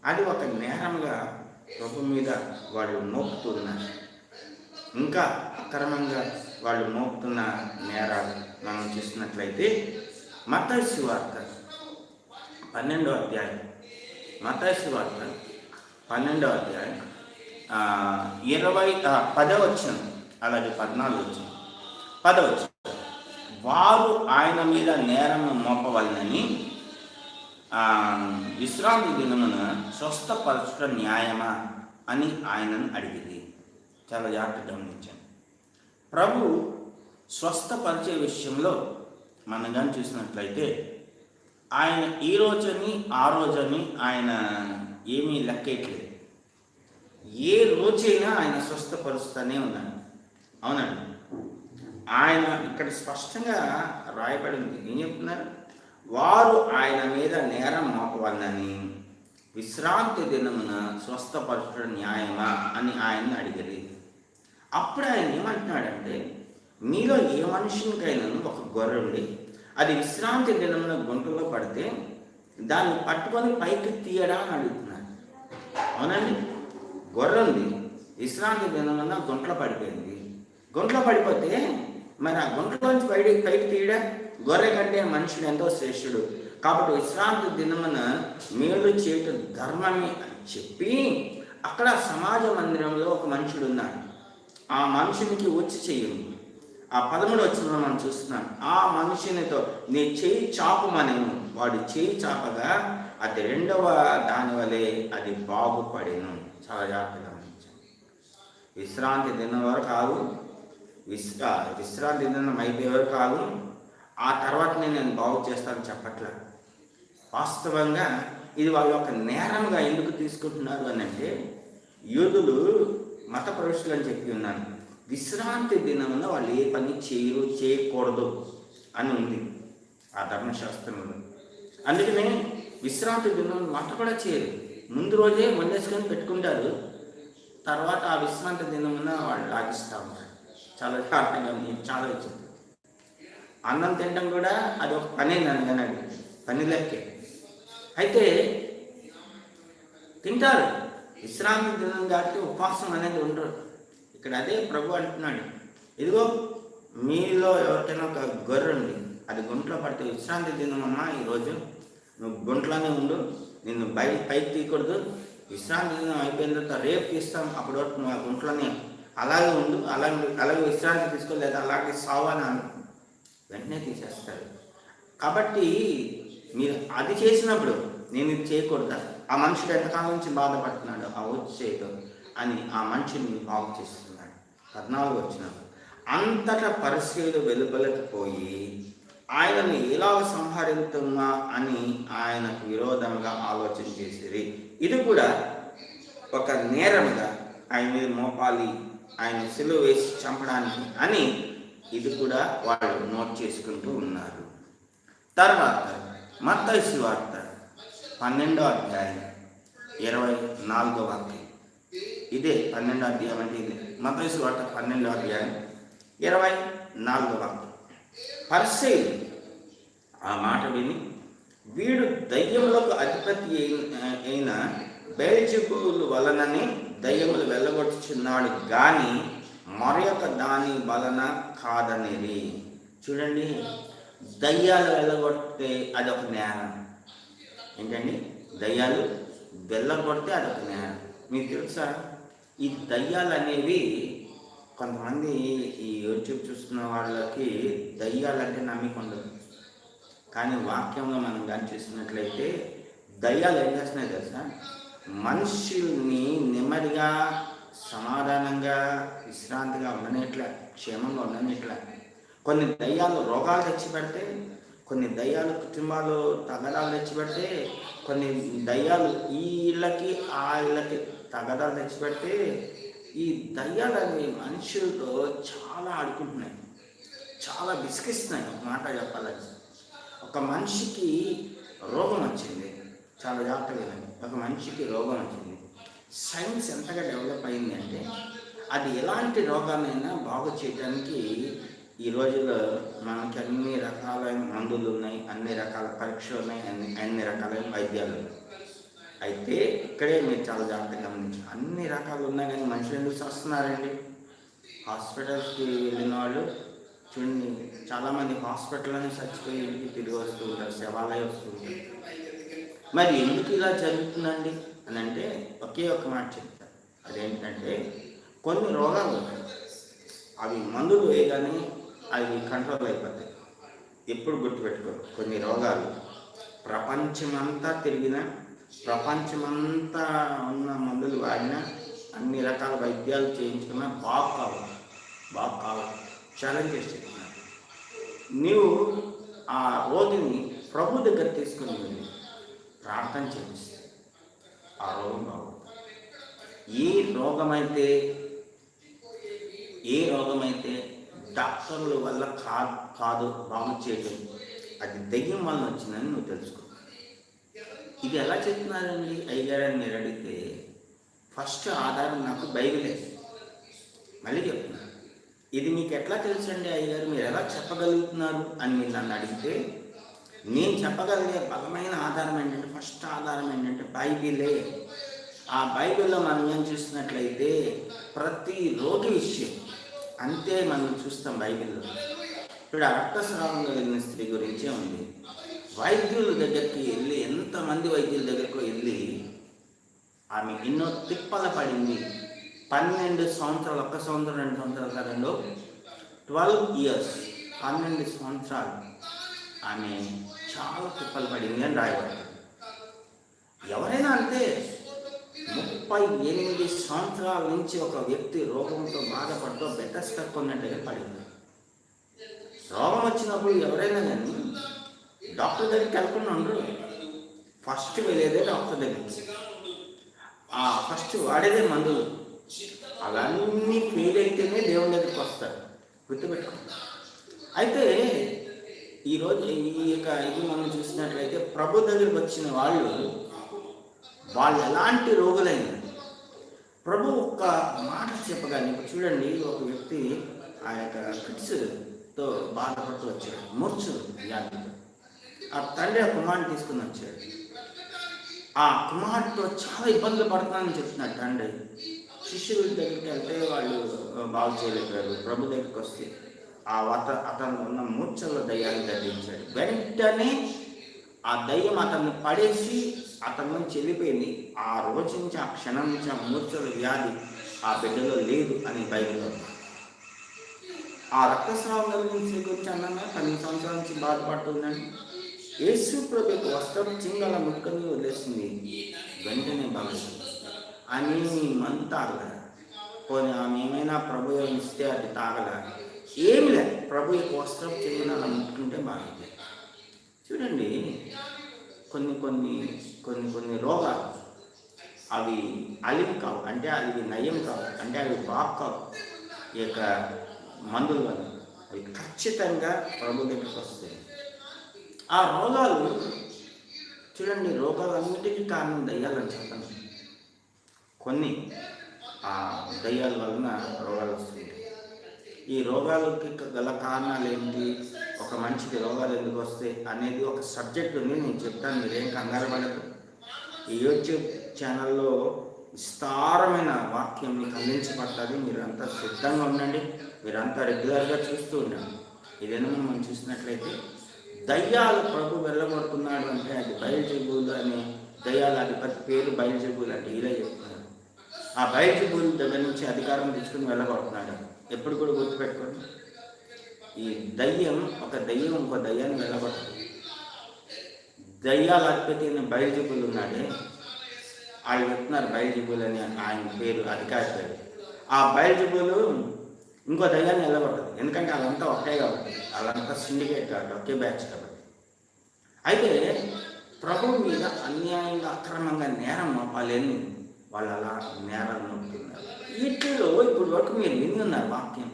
అది ఒక నేరంగా ప్రభు మీద వాళ్ళు మోపుతున్నారు. ఇంకా అక్రమంగా వాళ్ళు మోపుతున్న నేరాలు మనం చూసినట్లయితే మత్తయి సువార్త 12వ అధ్యాయం, మత్తయి సువార్త 12వ అధ్యాయం 10వ వచనం, అలాగే 14వ వచనం, 10వ వచనం. వారు ఆయన మీద నేరము మోపవలనని విశ్రాంతి దినమున స్వస్థపరచడం న్యాయమా అని ఆయనను అడిగింది. చాలా జాగ్రత్తగా గమనించాను. ప్రభు స్వస్థపరిచే విషయంలో మనం కానీ చూసినట్లయితే ఆయన ఈ రోజని ఆ రోజని ఆయన ఏమీ లెక్కేయట్లేదు. ఏ రోజైనా ఆయన స్వస్థపరుస్తూనే ఉన్నాడు. అవునండి, ఆయన ఇక్కడ స్పష్టంగా రాయబడింది. ఏం చెప్తున్నారు? వారు ఆయన మీద నేరం మోపవలనని విశ్రాంతి దినమున స్వస్థపరచడం న్యాయమా అని ఆయన్ని అడిగేది. అప్పుడు ఆయన ఏమంటున్నాడంటే, మీలో ఏ మనుషునికైనా ఒక గొర్రె ఉండి అది విశ్రాంతి దినమున గుంటలో పడితే దాన్ని పట్టుకొని పైకి తీయడా అని అడుగుతున్నాడు. అవునండి, గొర్రె ఉంది, విశ్రాంతి దినమున గుంటలో పడిపోయింది. గుంటలో పడిపోతే మరి ఆ గుంటలోంచి పైకి తీయడా? గొర్రె కంటే మనుషుడు ఎంతో శ్రేష్ఠుడు కాబట్టి విశ్రాంతి దినమున మేలు చేయటం ధర్మమే అని చెప్పి అక్కడ సమాజ మందిరంలో ఒక మనుషుడు ఉన్నాడు. ఆ మనుషునికి వచ్చి చెయ్యి. ఆ 13వ వచనంలో మనం చూస్తున్నాం. ఆ మనుషునితో నీ చేయి చాపమనేను. వాడు చేయి చాపగా అది 2వ దాని వలె అది బాగుపడేను. చాలా జాగ్రత్తగా గమనించాను. విశ్రాంతి దినం వరకు కాదు, విశ్రాంతి దినం అయిపోయే వరకు కాదు, ఆ తర్వాతనే నేను బాగు చేస్తానని చెప్పట్లా. వాస్తవంగా ఇది వాళ్ళు ఒక నేరంగా ఎందుకు తీసుకుంటున్నారు అని అంటే, యూదులు మత ప్రవేశులు అని చెప్పి ఉన్నాను. విశ్రాంతి దినమున వాళ్ళు ఏ పని చేయకూడదు అని ఉంది ఆ ధర్మశాస్త్రంలో. అందుకనే విశ్రాంతి దినం వంట కూడా చేయరు. ముందు రోజే వండేసుకొని పెట్టుకుంటారు, తర్వాత ఆ విశ్రాంతి దినమున వాళ్ళు లాగిస్తూ ఉంటారు. చాలా జాగ్రత్తగా చాలా వచ్చింది. అన్నం తినడం కూడా అది ఒక పని నన్ను పని లెక్కే. అయితే తింటారు, విశ్రాంతి దినం కాబట్టి ఉపవాసం అనేది ఉండరు. ఇక్కడ అదే ప్రభు అంటున్నాడు, ఇదిగో మీలో ఎవరికైనా ఒక గొర్రె ఉంది, అది గుంట్లో పడితే విశ్రాంతి దినం అమ్మా, ఈరోజు నువ్వు గుంట్లోనే ఉండు, నిన్ను పైకి తీయకూడదు, విశ్రాంతి దినం అయిపోయిన తర్వాత రేపు తీస్తాం, అప్పటి వరకు నువ్వు ఆ గుంట్లోనే అలాగే ఉండు, అలాగే విశ్రాంతి తీసుకోలేదు, అలాగే సావు అని వెంటనే తీసేస్తారు. కాబట్టి మీరు అది చేసినప్పుడు నేను ఇది చేయకూడదా? ఆ మనుషుడు ఎంతకాలం నుంచి బాధపడుతున్నాడు ఆ వచ్చి చేయటం అని ఆ మనిషిని బాగు చేస్తున్నాడు. 14వ వచనం. అంతటా పరిశీలు వెలుపలకపోయి ఆయనను ఎలా సంహరిస్తున్నా అని ఆయనకు విరోధంగా ఆలోచన చేసేది. ఇది కూడా ఒక నేరంగా ఆయన మీద మోపాలి, ఆయన సిలువ వేసి చంపడానికి అని ఇది కూడా వాళ్ళు నోట్ చేసుకుంటూ ఉన్నారు. తర్వాత మత్తయి సువార్త 12వ అధ్యాయం 24వ వాక్యం. ఇదే 12వ అధ్యాయం అంటే ఇదే మత్తయి సువార్త 12వ అధ్యాయం 24వ వాక్యం. పరిసయ్యులు ఆ మాట విని, వీడు దయ్యములకు అధిపతి అయిన బెల్జెబూలు వలననే దయ్యములు వెళ్ళగొట్టుచున్నాడు కానీ మరొక దాని వలన కాదనేది. చూడండి, దయ్యాలు వెళ్ళగొడితే అదొక జ్ఞానం. ఏంటండి? దయ్యాలు వెళ్ళగొడితే అదొక జ్ఞానం. మీకు తెలుసా, ఈ దయ్యాలు అనేవి కొంతమంది ఈ యూట్యూబ్ చూస్తున్న వాళ్ళకి దయ్యాలంటే నమ్మిక ఉండదు. కానీ వాక్యంలో మనం కానీ చూసినట్లయితే దయ్యాలు ఏం చేస్తున్నాయి తెలుసా? మనుషుల్ని నెమ్మదిగా సమాధానంగా విశ్రాంతిగా ఉండనిట్లా, క్షేమంగా ఉండనిట్లా. కొన్ని దయ్యాలు రోగాలు తెచ్చిపెడితే, కొన్ని దయ్యాలు కుటుంబాలు తగదాలు తెచ్చిపెడితే, కొన్ని దయ్యాలు ఈ ఇళ్ళకి ఆ ఇళ్ళకి తగదాలు తెచ్చిపెడితే, ఈ దయ్యాలు అనేవి మనుషులతో చాలా ఆడుకుంటున్నాయి, చాలా విసిగిస్తున్నాయి. ఒక మాట చెప్పాలంటే, ఒక మనిషికి రోగం వచ్చింది, చాలా జాగ్రత్తగా. ఒక మనిషికి రోగం వచ్చింది, సైన్స్ ఎంతగా డెవలప్ అయింది అంటే అది ఎలాంటి రోగాన్నైనా బాగు చేయడానికి ఈ రోజుల్లో మనకి అన్ని రకాలైన మందులు ఉన్నాయి, అన్ని రకాల పరీక్షలు ఉన్నాయి, అన్ని రకాలైన వైద్యాలు ఉన్నాయి. అయితే ఇక్కడే మీరు చాలా జాగ్రత్తగా గమనించారు. అన్ని రకాలు ఉన్నాయి కానీ మనుషులు ఎందుకు వస్తున్నారండి? హాస్పిటల్స్కి వెళ్ళిన వాళ్ళు చూడండి, చాలామంది హాస్పిటల్లోనే చచ్చిపోయి ఇంటికి తిరిగి వస్తూ ఉంటారు, శవాలే వస్తూ ఉంటారు. మరి ఎందుకు ఇలా జరుగుతుందండి అని అంటే ఒకే ఒక మాట చెప్తారు. అదేంటంటే కొన్ని రోగాలు ఉంటాయి, అవి మందులు వేయగానే అవి కంట్రోల్ అయిపోతాయి. ఎప్పుడు గుర్తుపెట్టుకోరు, కొన్ని రోగాలు ప్రపంచమంతా తిరిగినా, ప్రపంచమంతా ఉన్న మందులు వాడినా, అన్ని రకాల వైద్యాలు చేయించుకున్నా బాగు కావాలి ఛాలెంజ్ చేసి చెప్తున్నారు. నీవు ఆ రోగిని ప్రభు దగ్గర తీసుకుని వెళ్ళి ప్రార్థన చేపిస్తే ఆ రోగం బాగుంటుంది. ఏ రోగమైతే డాక్టర్ల వల్ల కాదు బాగు చేయడం, అది దెయ్యం వల్ల వచ్చిందని నువ్వు తెలుసుకో. ఇది ఎలా చెప్తున్నారండి అయ్యగారని మీరు అడిగితే, ఫస్ట్ ఆధారం నాకు బైబిలే. మళ్ళీ చెప్తున్నాను, ఇది మీకు ఎట్లా తెలుసండి అయ్యగారు, మీరు ఎలా చెప్పగలుగుతున్నారు అని మీరు నన్ను అడిగితే, నేను చెప్పగలిగే బలమైన ఆధారం ఏంటంటే, ఫస్ట్ ఆధారం ఏంటంటే బైబిలే. ఆ బైబిల్లో మనం ఏం చూసినట్లయితే ప్రతి రోగి విషయం అంతే మనం చూస్తాం బైబిల్లో. ఇప్పుడు ఆ రక్తస్రావం కలిగిన స్త్రీ గురించే ఉంది. వైద్యుల దగ్గరికి వెళ్ళి, ఎంతమంది వైద్యుల దగ్గరకు వెళ్ళి ఆమె ఎన్నో తిప్పల పడింది. 12 సంవత్సరాలు, 1 సంవత్సరం 2 సంవత్సరాలు కాదంలో 12 years, 12 సంవత్సరాలు ఆమె చాలా తిప్పలు పడింది అని రాయబడింది. ఎవరైనా అంతే, 38 సంవత్సరాల నుంచి ఒక వ్యక్తి రోగంతో బాధపడుతూ బెతస్తా కొన్నట్టుగా పడింది. రోగం వచ్చినప్పుడు ఎవరైనా కానీ డాక్టర్ దగ్గరికి వెళ్ళకుండా ఉండరు. ఫస్ట్ వెళ్ళేదే డాక్టర్ దగ్గరికి, ఫస్ట్ వాడేదే మందులు. అవన్నీ ఫెయిల్ అయితేనే దేవుని దగ్గరికి వస్తారు, గుర్తుపెట్టుకోండి. అయితే ఈరోజు ఇది మనం చూసినట్లయితే ప్రభు దగ్గరికి వచ్చిన వాళ్ళు ఎలాంటి రోగులైనా ప్రభు ఒక్క మాట చెప్పగానే, చూడండి, ఒక వ్యక్తి ఆ యొక్క ఫిట్స్తో బాధపడుతూ వచ్చాడు, మూర్ఛ వ్యాధితో. ఆ తండ్రి ఆ కుమారుని తీసుకుని వచ్చాడు. ఆ కుమారుడితో చాలా ఇబ్బందులు పడుతున్నానని చెప్తున్నాడు తండ్రి. శిష్యుల దగ్గరికి వెళ్తే వాళ్ళు బాగు చేయలేకపోయారు. ప్రభు దగ్గరికి వస్తే అతను ఉన్న మూర్ఛలో దయ్యాన్ని ధరించాడు. వెంటనే ఆ దయ్యం అతన్ని పడేసి అతని నుంచి వెళ్ళిపోయింది. ఆ రోజు నుంచి, ఆ క్షణం నుంచి ఆ మూర్ఛల వ్యాధి ఆ బిడ్డలో లేదు అని బైబిల్లో. ఆ రక్తస్రావం కలిగిన గురించి అన్నా 10 సంవత్సరాల నుంచి బాధపడుతుందని యేసు ప్రభుకి వస్త్రం చింగల ముట్టుకొని వదిలేసింది. వెంటనే బాగుంది. ఆమె మందు తాగల, పోనీ ఆమె ఏమైనా ప్రభు ఇస్తే అది తాగల, ఏమి లేదు. ప్రభు యొక్క వస్త్రం చింగల అలా ముట్టుకుంటే బాగుంది. చూడండి, కొన్ని రోగాలు అవి అలిం కావు, అంటే అవి నయం కావు, అంటే అవి బాగు కావు. ఈ యొక్క మందుల వల్ల అవి ఖచ్చితంగా ప్రభు దగ్గరికి వస్తాయి. ఆ రోగాలు చూడండి, రోగాలన్నిటికీ కారణం దయ్యాలని చెప్పండి. కొన్ని ఆ దయ్యాల వలన రోగాలు వస్తుంటాయి. ఈ రోగాలకి గల కారణాలు ఏంటి, ఒక మనిషికి రోగాలు ఎందుకు వస్తాయి అనేది ఒక సబ్జెక్ట్ ఉంది, నేను చెప్తాను, మీరేం కంగారు పడదు. ఈ యూట్యూబ్ ఛానల్లో విస్తారమైన వాక్యం మీకు అందించబడుతుంది. మీరంతా సిద్ధంగా ఉండండి, మీరంతా రెగ్యులర్గా చూస్తూ ఉండండి. ఇదేనా మనం చూసినట్లయితే దయ్యాలు ప్రభు వెళ్ళగొడుతున్నాడు అంటే అది బయల్జెబూల్ అనే దయ్యాల అధిపతి పేరు బయల్జెబూల్ అంటే ఇలా చెప్తున్నారు. ఆ బయల్జెబూల్ దగ్గర నుంచి అధికారం తీసుకుని వెళ్ళగొడుతున్నాడు. ఎప్పుడు కూడా గుర్తుపెట్టుకోండి, ఈ దయ్యం ఒక దయ్యం ఇంకో దయ్యాన్ని వెళ్ళగొడుతుంది. దయ్యాల అధిపతి అయిన బయల్జెబూల్ ఉన్నాడే, ఆయన చెప్తున్నారు బయల్జెబూల్ అని ఆయన పేరు, అధికారి పేరు. ఆ బయల్జెబూల్ ఇంకో దయ్యాన్ని వెళ్ళగొట్టదు, ఎందుకంటే వాళ్ళంతా ఒకటే కాబట్టి, వాళ్ళంతా సిండికేట్ కాబట్టి, ఒకే బ్యాచ్ కాబట్టి. అయితే ప్రభువు మీద అన్యాయంగా అక్రమంగా నేరం మోపాలని వాళ్ళు అలా నేరాలు మోపుతున్నారు. వీటిలో ఇప్పుడు వరకు మీరు విని ఉన్నారు వాక్యం.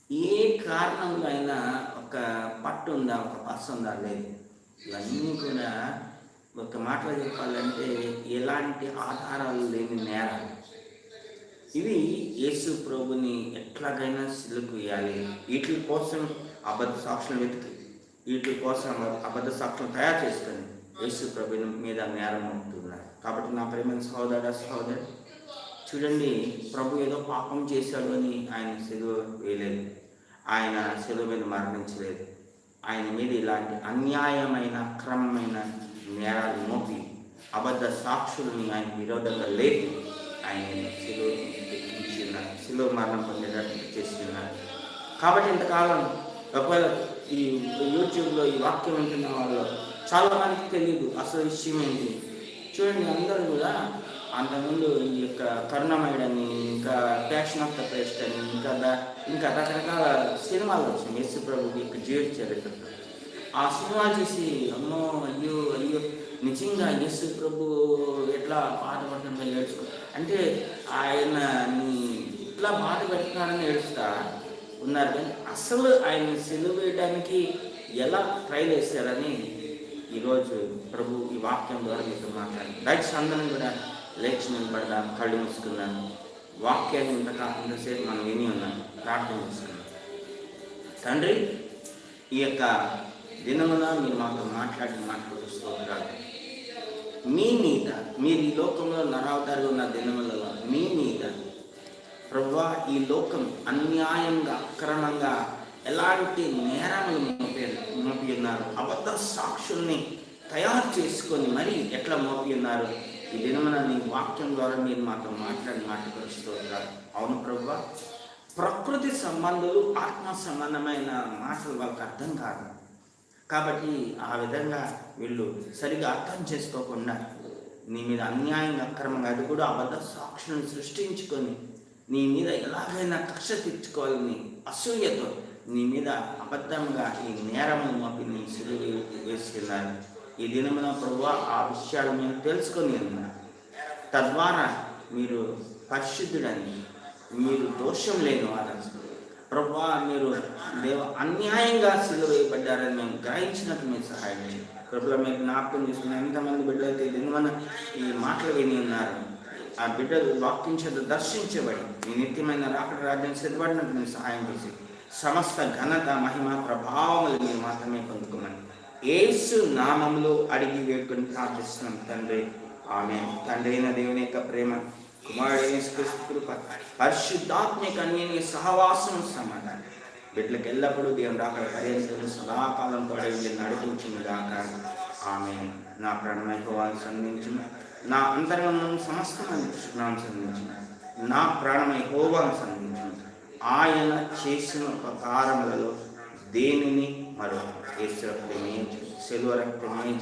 ఏ కారణంలో అయినా ఒక పట్టు ఉందా, ఒక పస్సు ఉందా? లేదు. ఇవన్నీ కూడా ఒక మాటలో చెప్పాలంటే ఎలాంటి ఆధారాలు లేని నేరాలు. ఇవి యేసు ప్రభుని ఎట్లాగైనా సిలుకు వేయాలి. వీటి కోసం అబద్ధ సాక్షులు వెతికి, వీటి కోసం అబద్ధ సాక్షులు తయారు చేసుకొని యేసు ప్రభుని మీద నేరం మోపుతున్నారు. కాబట్టి నా ప్రేమ సహోదరి చూడండి, ప్రభు ఏదో పాపం చేశాడు అని ఆయన సిలువ వేయలేదు, ఆయన సిలువ మీద మరణించలేదు. ఆయన మీద ఇలాంటి అన్యాయమైన అక్రమమైన నేరాలు మోపి అబద్ధ సాక్షులని ఆయన విరోధంగా లేపి ఆయన సిలువ మరణం పొందేటట్టు చేస్తున్నారు. కాబట్టి ఇంతకాలం ఒకవేళ ఈ యూట్యూబ్లో ఈ వాక్యం వింటున్న వాళ్ళు చాలామందికి తెలియదు అసలు విషయం ఏంటి. చూడండి, అందరూ కూడా అంతకుముందు ఈ యొక్క కరుణమయుడని, ఇంకా ప్యాషన్ ఆఫ్ ద క్రైస్ట్ అని, ఇంకా రకరకాల సినిమాలు వచ్చినాయి యేసు ప్రభు యొక్క జీవిత చరిత్ర. ఆ సినిమాలు చూసి అమ్మో అయ్యో అయ్యో నిజంగా యేసు ప్రభు ఎట్లా బాధపడుతుందో ఏడుచుకో అంటే ఆయన ఇట్లా బాధ పెడుతున్నాడని ఏడుస్తా ఉన్నారు. కానీ అసలు ఆయన సిలువ వేయడానికి ఎలా ట్రైల్ వేస్తారని ఈరోజు ప్రభు ఈ వాక్యం ద్వారా మీతో మాట్లాడి దయచేసి అందరం కూడా లేచి నిలబడదాం, కళ్ళు మూసుకున్నాను. వాక్యాన్ని ఇంతసేపు మనం విని ఉన్నాను. ప్రార్థన చేసుకున్నాం. తండ్రి, ఈ యొక్క దినమున మీరు మాతో మాట్లాడిన మాటలు స్తోత్రాలు. మీ మీద మీరు ఈ లోకంలో నరావతారుగా ఉన్న దినములలో మీ మీద ప్రభువా ఈ లోకం అన్యాయంగా అక్రమంగా ఎలాంటి నేరములు మోపి ఉన్నారు, అబద్ధ సాక్షుల్ని తయారు చేసుకొని మరి ఎట్లా మోపి ఉన్నారు. ఈ దినమున నీ వాక్యం ద్వారా మీరు మాతో మాట్లాడుతున్నారు. అవును ప్రభువా, ప్రకృతి సంబంధాలు ఆత్మ సంబంధమైన మాటలు వాళ్ళకి అర్థం కాదు. కాబట్టి ఆ విధంగా వీళ్ళు సరిగా అర్థం చేసుకోకుండా నీ మీద అన్యాయంగా అక్రమంగా అది కూడా అబద్ధ సాక్షులను సృష్టించుకొని నీ మీద ఎలాగైనా కక్ష తీర్చుకోవాలని అసూయతో నీ మీద అబద్ధంగా ఈ నేరమును మోపి నీ సిలువ వేసుకున్నారు. ఈ దినమున ప్రభువా ఆ విషయాలు మేము తెలుసుకొని ఉన్నారు. తద్వారా మీరు పరిశుద్ధుడని, మీరు దోషం లేని వారని ప్రభువా, మీరు అన్యాయంగా సిలువ వేయబడ్డారని మేము గ్రహించినట్టు మీరు సహాయం చేయండి. ప్రభువా, మీరు జ్ఞాపకం చేసుకున్న ఎంతమంది బిడ్డలైతే దినమున ఈ మాటలు విని ఉన్నారు, ఆ బిడ్డలు వాక్యం చేత దర్శించబడి ఈ నిత్యమైన రాకడ రాజ్యం సిద్ధపడినట్టు మీరు సహాయం చేసి సమస్త ఘనత మహిమ ప్రభావములు మీరు మాత్రమే పొందుకోమని యేసు నామములో అడిగి వేడుకొని ప్రార్థిస్తున్నాం తండ్రి, ఆమేన్. తండ్రి అయిన దేవుని యొక్క ప్రేమ, కుమారుడైన యేసుక్రీస్తు కృప, పరిశుద్ధాత్మిక అన్యోన్య సహవాసం సమాధానం బిడ్డలకు ఎల్లప్పుడూ దేవుని రాకడ పర్యంతం సదాకాలం తోడై నడిపించింది గాక. ఆమేన్. నా ప్రాణమై యెహోవాను సన్నిధించును, నా అంతరంగం సమస్తమైన కృష్ణాన్ని సన్నిధించును, నా ప్రాణమై యెహోవాను సన్నిధించును. ఆయన చేసిన ఉపకారములలో దేనిని మరో యేసు రక్తమే శిలువ రక్తమే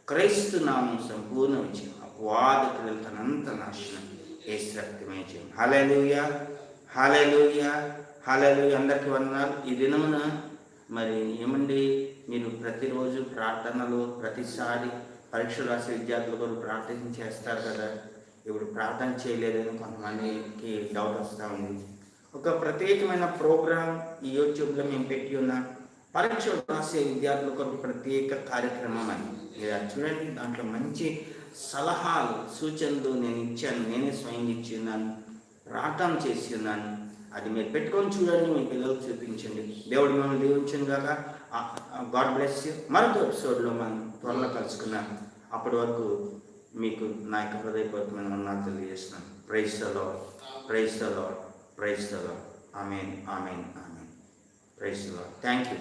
క్రైస్తు నామం సంపూర్ణ విజయం, అపవాదికులు తనంత నాశనం యేసు రక్తమే జయం. హల్లెలూయా, హల్లెలూయా, హల్లెలూయా. అందరికీ వందనాలు. ఈ దినమున మరి ఏమండి, మీరు ప్రతిరోజు ప్రార్థనలు ప్రతిసారి పరీక్షలు రాసే విద్యార్థుల కొరకు ప్రార్థన చేస్తారు కదా. ఇప్పుడు ప్రార్థన చేయలేదని కొంతమందికి డౌట్ వస్తూ ఉంది. ఒక ప్రత్యేకమైన ప్రోగ్రాం ఈ యూట్యూబ్లో మేము పెట్టి ఉన్నాం. పరీక్షలు రాసే విద్యార్థుల కొరకు ప్రత్యేక కార్యక్రమం అని చూడండి. దాంట్లో మంచి సలహాలు సూచనలు నేను ఇచ్చాను, నేనే స్వయం ఇచ్చి ఉన్నాను, రాటం చేసి ఉన్నాను. అది మీరు పెట్టుకొని చూడండి, మీ పిల్లలకు చూపించండి. దేవుడు మిమ్మల్ని దీవించును గాక. God bless you. మరొక ఎపిసోడ్లో మనం త్వరలో కలుసుకున్నాం. అప్పటి వరకు మీకు నా యొక్క హృదయపూర్వకమైన వందనాలు తెలియజేస్తున్నాను. Praise the Lord, praise the Lord, praise the Lord. Amen, amen, amen. Praise the Lord. Thank you.